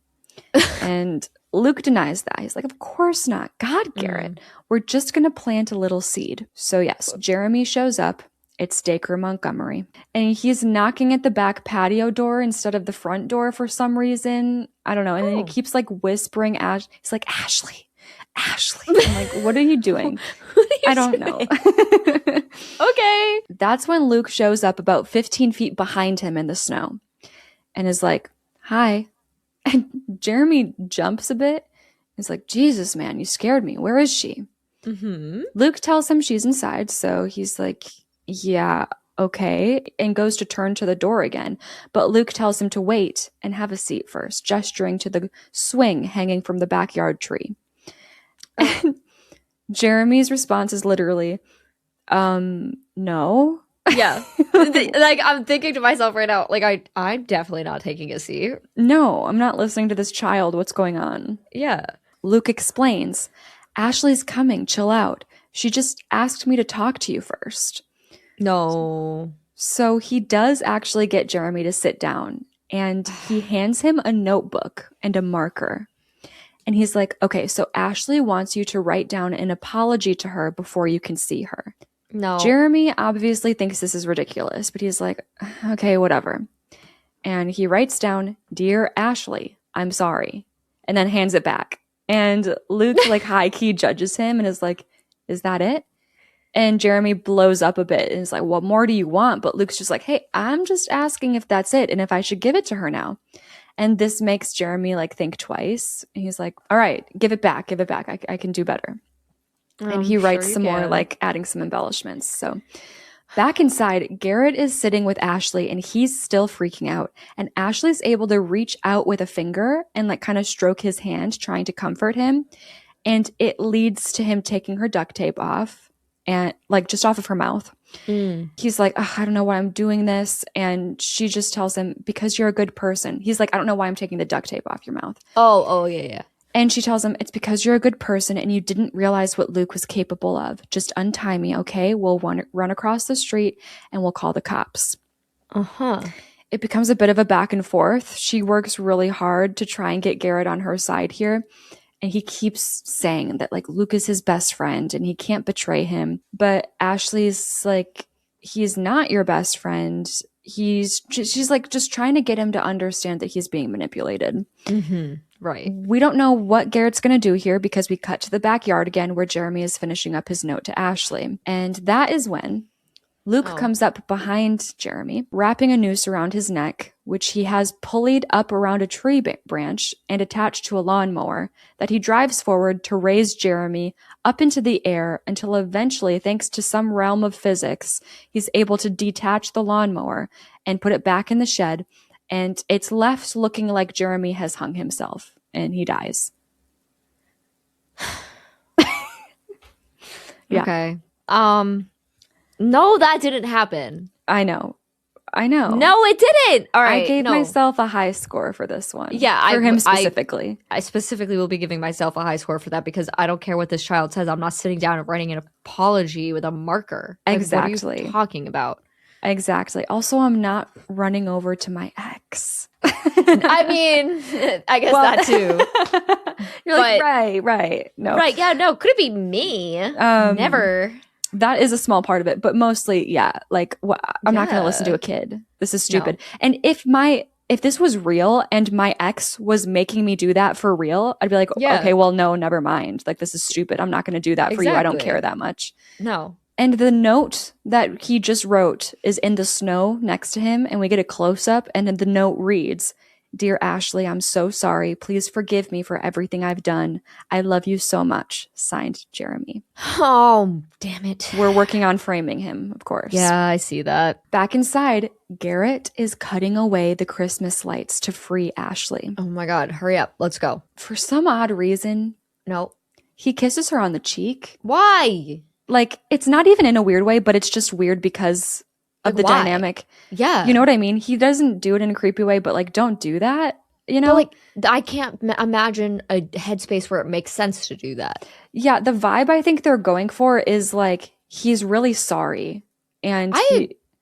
And Luke denies that. He's like, of course not. God, Garrett, we're just going to plant a little seed. So yes, Jeremy shows up. It's Dacre Montgomery. And he's knocking at the back patio door instead of the front door for some reason. I don't know. And then he keeps like whispering, he's like, Ashley. I'm like, what are you doing? I don't know. Okay. That's when Luke shows up about 15 feet behind him in the snow and is like, hi. And Jeremy jumps a bit. He's like, Jesus, man, you scared me. Where is she? Luke tells him she's inside. So he's like, yeah, okay. And goes to turn to the door again. But Luke tells him to wait and have a seat first, gesturing to the swing hanging from the backyard tree. And Jeremy's response is literally, no. Yeah. Like, I'm thinking to myself right now, like, I'm definitely not taking a seat. No, I'm not listening to this child. What's going on? Yeah. Luke explains, Ashley's coming. Chill out. She just asked me to talk to you first. No. So he does actually get Jeremy to sit down, and he hands him a notebook and a marker. And he's like, okay, so Ashley wants you to write down an apology to her before you can see her. No. Jeremy obviously thinks this is ridiculous, but he's like, okay, whatever. And he writes down, Dear Ashley, I'm sorry. And then hands it back. And Luke like high-key judges him and is like, is that it? And Jeremy blows up a bit and is like, what more do you want? But Luke's just like, hey, I'm just asking if that's it and if I should give it to her now. And this makes Jeremy like think twice. And he's like, all right, give it back. I can do better. And he writes some more, like adding some embellishments. So back inside, Garrett is sitting with Ashley and he's still freaking out. And Ashley's able to reach out with a finger and like kind of stroke his hand, trying to comfort him. And it leads to him taking her duct tape off and like just off of her mouth. He's like, I don't know why I'm doing this. And she just tells him, because you're a good person. He's like, I don't know why I'm taking the duct tape off your mouth. Oh, yeah. And she tells him, it's because you're a good person and you didn't realize what Luke was capable of. Just untie me, okay? We'll run across the street and we'll call the cops. It becomes a bit of a back and forth. She works really hard to try and get Garrett on her side here. And he keeps saying that like Luke is his best friend and he can't betray him. But Ashley's like, he's not your best friend. She's like just trying to get him to understand that he's being manipulated. Right. We don't know what Garrett's going to do here because we cut to the backyard again where Jeremy is finishing up his note to Ashley. And that is when Luke comes up behind Jeremy, wrapping a noose around his neck, which he has pulleyed up around a tree branch and attached to a lawnmower that he drives forward to raise Jeremy up into the air until eventually, thanks to some realm of physics, he's able to detach the lawnmower and put it back in the shed. And it's left looking like Jeremy has hung himself and he dies. Yeah. Okay. No, that didn't happen. I know. No, it didn't. All right. I gave myself a high score for this one. Yeah. For him specifically. I specifically will be giving myself a high score for that because I don't care what this child says. I'm not sitting down and writing an apology with a marker. Exactly. Like, what are you talking about? Exactly. Also, I'm not running over to my ex. I mean, I guess that too. You're like, right. No. Right. Yeah. No. Could it be me? Never. That is a small part of it, but mostly, yeah. Like, I'm not going to listen to a kid. This is stupid. No. And if this was real and my ex was making me do that for real, I'd be like, okay, well, no, never mind. Like, this is stupid. I'm not going to do that for you. I don't care that much. No. And the note that he just wrote is in the snow next to him, and we get a close-up, and then the note reads, "Dear Ashley, I'm so sorry. Please forgive me for everything I've done. I love you so much. Signed, Jeremy." Oh, damn it. We're working on framing him, of course. Yeah, I see that. Back inside, Garrett is cutting away the Christmas lights to free Ashley. Oh my God, hurry up. Let's go. For some odd reason, he kisses her on the cheek. Why? Like, it's not even in a weird way, but it's just weird because of the dynamic. Yeah. You know what I mean? He doesn't do it in a creepy way, but like, don't do that. You know? But like, I can't imagine a headspace where it makes sense to do that. Yeah. The vibe I think they're going for is like, he's really sorry. And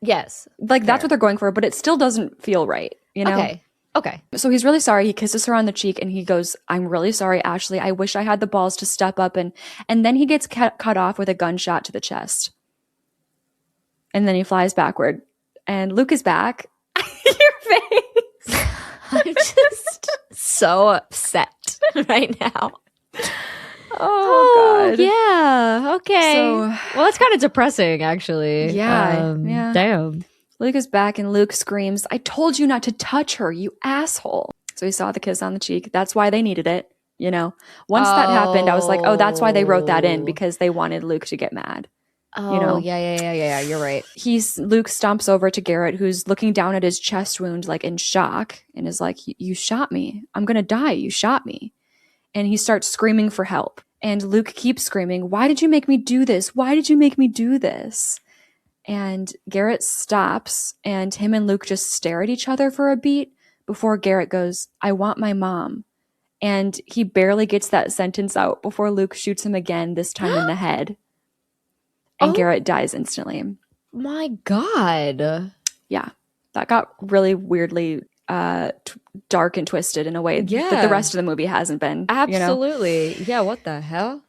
yes. Like, that's what they're going for, but it still doesn't feel right. You know? Okay. So he's really sorry. He kisses her on the cheek and he goes, "I'm really sorry, Ashley. I wish I had the balls to step up." And then he gets cut off with a gunshot to the chest. And then he flies backward. And Luke is back. Your face. I'm just so upset right now. Oh, God. Yeah. Okay. Well, that's kind of depressing, actually. Yeah. Damn. Luke is back and Luke screams, "I told you not to touch her, you asshole." So he saw the kiss on the cheek. That's why they needed it, you know? Once that happened, I was like, oh, that's why they wrote that in, because they wanted Luke to get mad. Oh, you know? Yeah. You're right. Luke stomps over to Garrett, who's looking down at his chest wound, like in shock, and is like, "You shot me. I'm going to die. You shot me." And he starts screaming for help. And Luke keeps screaming, "Why did you make me do this? Why did you make me do this?" And Garrett stops, and him and Luke just stare at each other for a beat before Garrett goes, "I want my mom." And he barely gets that sentence out before Luke shoots him again, this time in the head. And Garrett dies instantly. My God. Yeah. That got really weirdly dark and twisted in a way that the rest of the movie hasn't been. Absolutely. You know? Yeah, what the hell?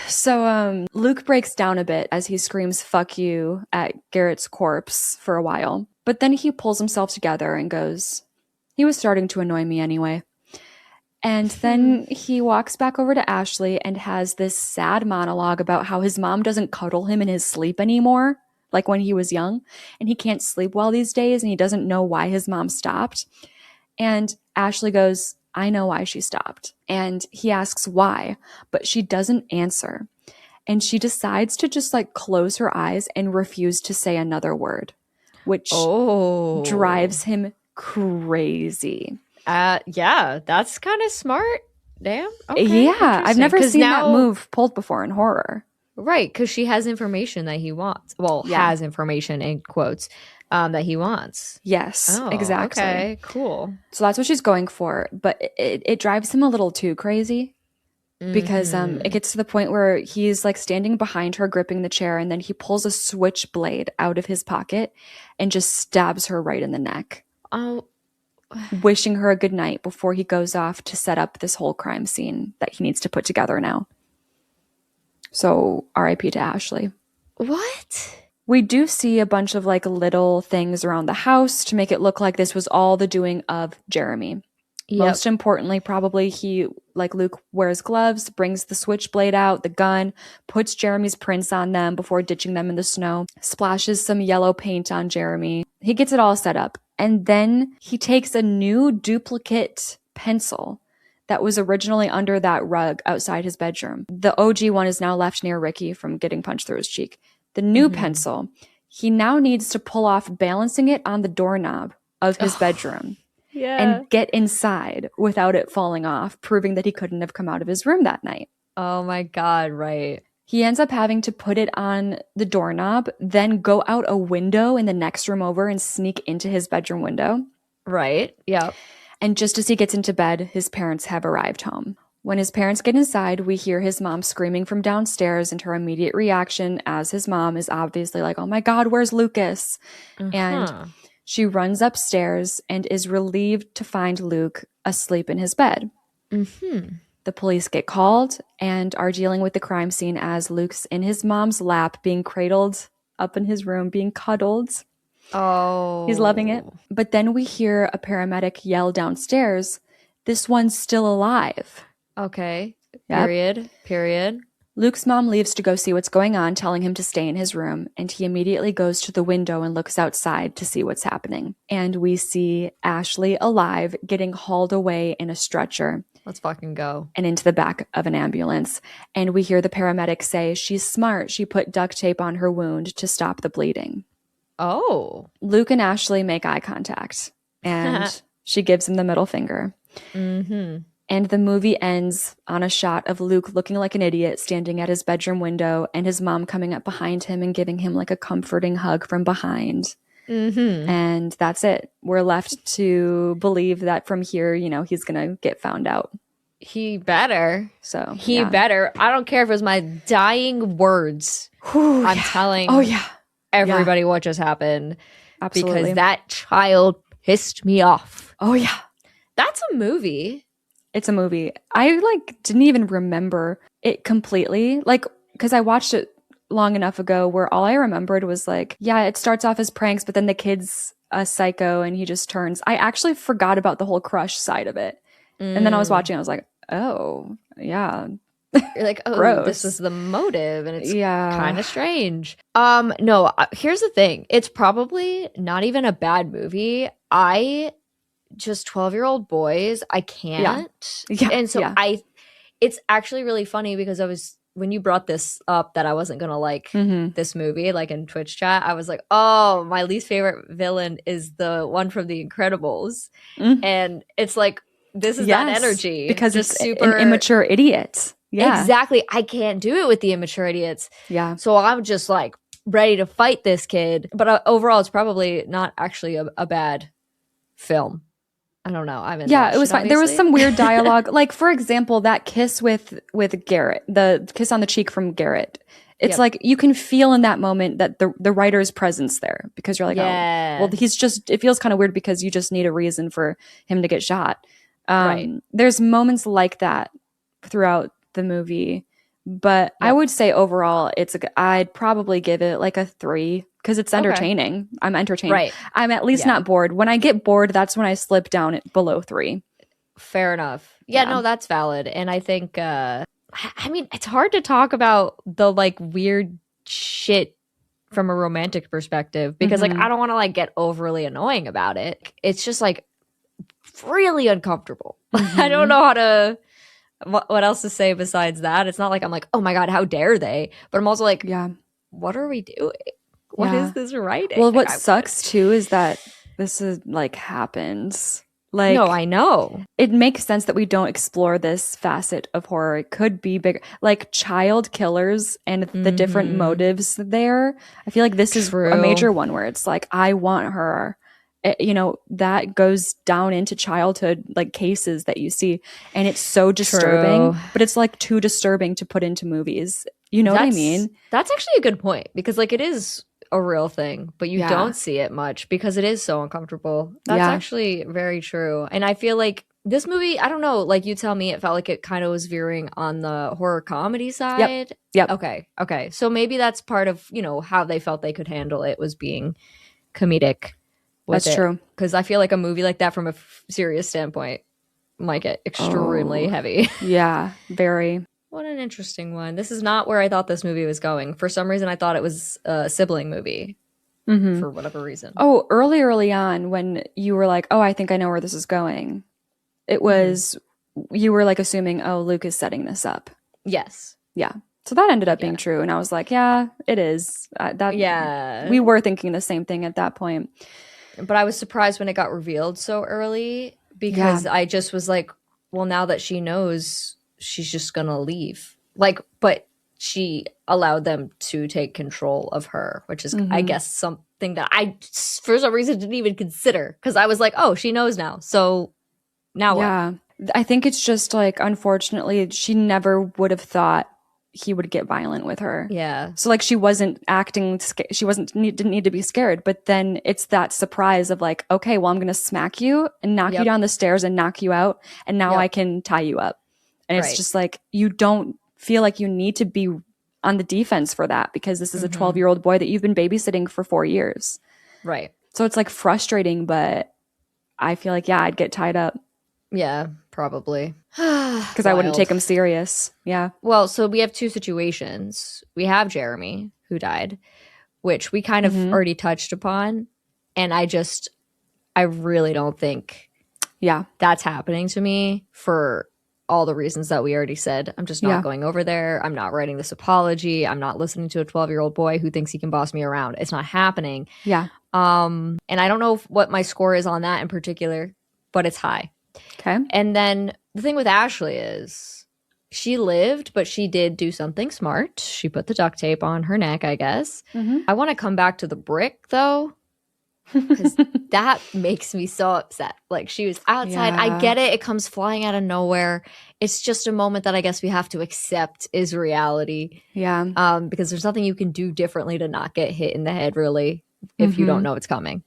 So Luke breaks down a bit as he screams "fuck you" at Garrett's corpse for a while. But then he pulls himself together and goes, "He was starting to annoy me anyway." And then he walks back over to Ashley and has this sad monologue about how his mom doesn't cuddle him in his sleep anymore, like when he was young. And he can't sleep well these days, and he doesn't know why his mom stopped. And Ashley goes, "I know why she stopped." And he asks why, but she doesn't answer. And she decides to just like close her eyes and refuse to say another word, which drives him crazy. Yeah, that's kind of smart. Damn. Okay, yeah, I've never seen that move pulled before in horror. Right, because she has information that he wants. Well, has information in quotes that he wants. Yes, Oh, exactly. Okay, cool. So that's what she's going for. But it drives him a little too crazy because it gets to the point where he's like standing behind her, gripping the chair, and then he pulls a switchblade out of his pocket and just stabs her right in the neck. Oh, wishing her a good night before he goes off to set up this whole crime scene that he needs to put together now. So RIP to Ashley. What? We do see a bunch of like little things around the house to make it look like this was all the doing of Jeremy. Yep. Most importantly, probably he, like Luke, wears gloves, brings the switchblade out, the gun, puts Jeremy's prints on them before ditching them in the snow, splashes some yellow paint on Jeremy. He gets it all set up. And then he takes a new duplicate pencil that was originally under that rug outside his bedroom. The OG one is now left near Ricky from getting punched through his cheek. The new pencil, he now needs to pull off balancing it on the doorknob of his bedroom. And get inside without it falling off, proving that he couldn't have come out of his room that night. Oh my God, right. He ends up having to put it on the doorknob, then go out a window in the next room over and sneak into his bedroom window. Right, yeah. And just as he gets into bed, his parents have arrived home. When his parents get inside, we hear his mom screaming from downstairs, and her immediate reaction as his mom is obviously like, oh my God, where's Lucas? And she runs upstairs and is relieved to find Luke asleep in his bed. The police get called and are dealing with the crime scene as Luke's in his mom's lap, being cradled up in his room, being cuddled. Oh. He's loving it. But then we hear a paramedic yell downstairs, "This one's still alive." Okay. Period. Luke's mom leaves to go see what's going on, telling him to stay in his room, and he immediately goes to the window and looks outside to see what's happening. And we see Ashley alive, getting hauled away in a stretcher. Let's fucking go. And into the back of an ambulance. And we hear the paramedic say, she's smart. She put duct tape on her wound to stop the bleeding. Oh. Luke and Ashley make eye contact, and she gives him the middle finger. And the movie ends on a shot of Luke looking like an idiot standing at his bedroom window and his mom coming up behind him and giving him like a comforting hug from behind. And that's it. We're left to believe that from here, you know, he's going to get found out. He better. So he better. I don't care if it was my dying words. I'm telling everybody what just happened. Absolutely. Because that child pissed me off. Oh, yeah. That's a movie. It's a movie. I like didn't even remember it completely. Like, because I watched it long enough ago where all I remembered was like, yeah, it starts off as pranks, but then the kid's a psycho and he just turns. I actually forgot about the whole crush side of it. And then I was watching, I was like, oh, yeah. You're like, oh, Gross. This is the motive, and it's kind of strange. No, here's the thing. It's probably not even a bad movie. Just 12-year-old boys, I can't. And so it's actually really funny because when you brought this up that I wasn't going to like this movie, like in Twitch chat, I was like, oh, my least favorite villain is the one from The Incredibles. And it's like, this is that energy. Because it's super an immature idiot. Yeah. Exactly. I can't do it with the immature idiots. Yeah. So I'm just like ready to fight this kid. But overall, it's probably not actually a bad film. I don't know. It was fine. There was some weird dialogue. Like, for example, that kiss with Garrett, the kiss on the cheek from Garrett. It's like you can feel in that moment that the writer's presence there because you're like, oh, well, it feels kind of weird because you just need a reason for him to get shot. There's moments like that throughout the movie. But I would say overall, I'd probably give it like a 3 because it's entertaining. Okay. I'm entertained. Right. I'm at least not bored. When I get bored, that's when I slip down below 3. Fair enough. Yeah, no, that's valid. And I think, I mean, it's hard to talk about the like weird shit from a romantic perspective because like I don't want to like get overly annoying about it. It's just like really uncomfortable. I don't know how to... What else to say besides that? It's not like I'm like, oh my God, how dare they? But I'm also like, what are we doing? What is this writing? Well, what sucks too is that this is like happens Like, no, I know. It makes sense that we don't explore this facet of horror. It could be bigger, like child killers and the different motives there. I feel like this is a major one where it's like, I want her. That goes down into childhood, like cases that you see, and it's so disturbing, but it's like too disturbing to put into movies. You know what I mean? That's actually a good point, because like it is a real thing, but you don't see it much because it is so uncomfortable. That's actually very true. And I feel like this movie, I don't know, like you tell me, it felt like it kind of was veering on the horror comedy side. Yep. Okay. So maybe that's part of, how they felt they could handle it, was being comedic. That's true. Because I feel like a movie like that from a serious standpoint might get extremely heavy. Yeah, very. What an interesting one. This is not where I thought this movie was going. For some reason, I thought it was a sibling movie for whatever reason. Oh, early on when you were like, oh, I think I know where this is going. It was, you were like assuming, oh, Luke is setting this up. Yes. Yeah. So that ended up being true. And I was like, yeah, it is. We were thinking the same thing at that point. But I was surprised when it got revealed so early, because I just was like, well, now that she knows, she's just gonna leave. Like, but she allowed them to take control of her, which is, I guess, something that I, for some reason, didn't even consider, because I was like, oh, she knows now. So now what? I think it's just like, unfortunately, she never would have thought he would get violent with her. Yeah. So like she wasn't acting, she didn't need to be scared. But then it's that surprise of like, okay, well, I'm going to smack you and knock you down the stairs and knock you out. And now I can tie you up. And it's just like, you don't feel like you need to be on the defense for that, because this is a 12-year-old boy that you've been babysitting for 4 years. Right. So it's like frustrating, but I feel like, I'd get tied up. Yeah, probably. Because I wouldn't take him serious. Yeah. Well, so we have two situations. We have Jeremy, who died, which we kind of already touched upon. And I really don't think that's happening to me, for all the reasons that we already said. I'm just not going over there. I'm not writing this apology. I'm not listening to a 12-year-old boy who thinks he can boss me around. It's not happening. Yeah. And I don't know what my score is on that in particular, but it's high. Okay. And then the thing with Ashley is, she lived, but she did do something smart. She put the duct tape on her neck, I guess. I want to come back to the brick, though, because that makes me so upset. Like, she was outside. I get it. It comes flying out of nowhere. It's just a moment that I guess we have to accept is reality. Yeah. Because there's nothing you can do differently to not get hit in the head, really, if you don't know it's coming.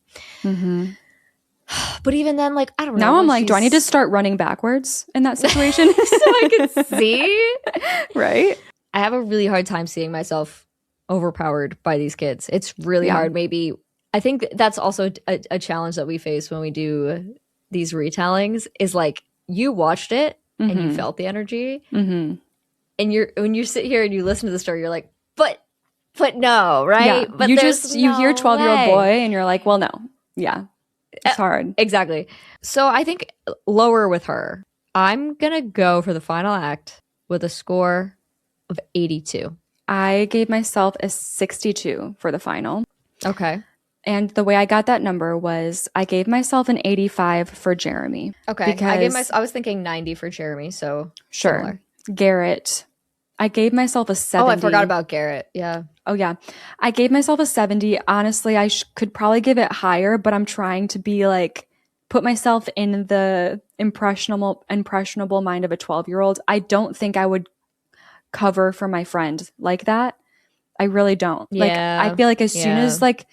But even then, like, I don't know. Now I'm like, do I need to start running backwards in that situation? So I can see? Right? I have a really hard time seeing myself overpowered by these kids. It's really hard. Maybe, I think that's also a challenge that we face when we do these retellings, is like, you watched it and you felt the energy. And when you sit here and you listen to the story, you're like, but no, right? Yeah. But you hear 12-year-old boy and you're like, well, no. Yeah. It's hard. Exactly. So I think lower with her. I'm going to go for the final act with a score of 82. I gave myself a 62 for the final. Okay. And the way I got that number was I gave myself an 85 for Jeremy. Okay. I was thinking 90 for Jeremy, so sure. Similar. Garrett. I gave myself a 70. Oh, I forgot about Garrett. Yeah. Oh, yeah. I gave myself a 70. Honestly, I could probably give it higher, but I'm trying to be like, put myself in the impressionable mind of a 12-year-old. I don't think I would cover for my friend like that. I really don't. Yeah. Like, I feel like as soon as like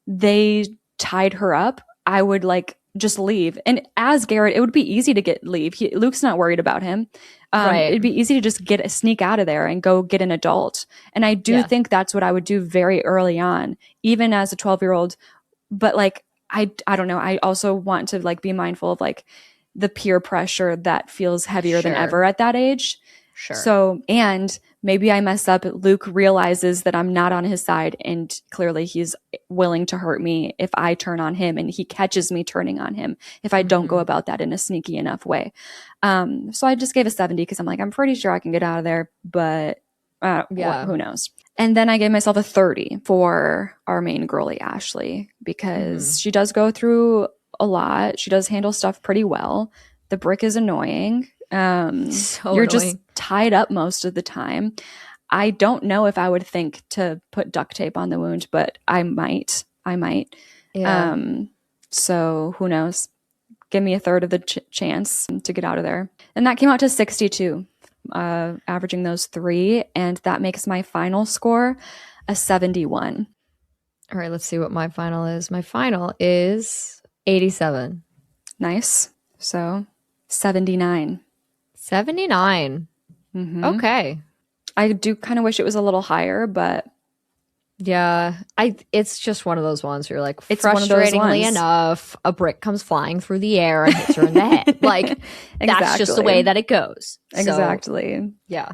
they tied her up, I would like just leave. And as Garrett, it would be easy to leave. Luke's not worried about him. Right. It'd be easy to just sneak out of there and go get an adult. And I do think that's what I would do very early on, even as a 12-year-old. But like, I don't know. I also want to like be mindful of like the peer pressure that feels heavier than ever at that age. Sure. So, and maybe I mess up. Luke realizes that I'm not on his side, and clearly he's willing to hurt me if I turn on him, and he catches me turning on him if I don't go about that in a sneaky enough way. So I just gave a 70 because I'm like, I'm pretty sure I can get out of there, but who knows? And then I gave myself a 30 for our main girlie, Ashley, because she does go through a lot. She does handle stuff pretty well. The brick is annoying. You're just tied up most of the time. I don't know if I would think to put duct tape on the wound, but I might. Yeah. So who knows? Give me a third of the chance to get out of there. And that came out to 62, averaging those 3. And that makes my final score a 71. All right, let's see what my final is. My final is 87. Nice. So 79. 79. Mm-hmm. Okay. I do kind of wish it was a little higher, but yeah, it's just one of those ones where you're like, it's frustratingly enough, a brick comes flying through the air and hits her in the head. Like, that's just the way that it goes. Exactly. So, yeah.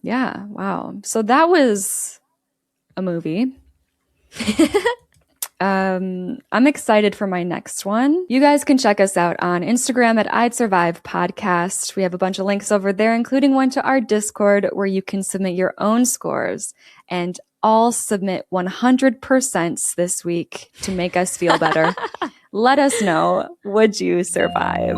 Yeah. Wow. So that was a movie. I'm excited for my next one. You guys can check us out on Instagram at I'd Survive Podcast. We have a bunch of links over there, including one to our Discord where you can submit your own scores, and all submit 100% this week to make us feel better. Let us know, would you survive?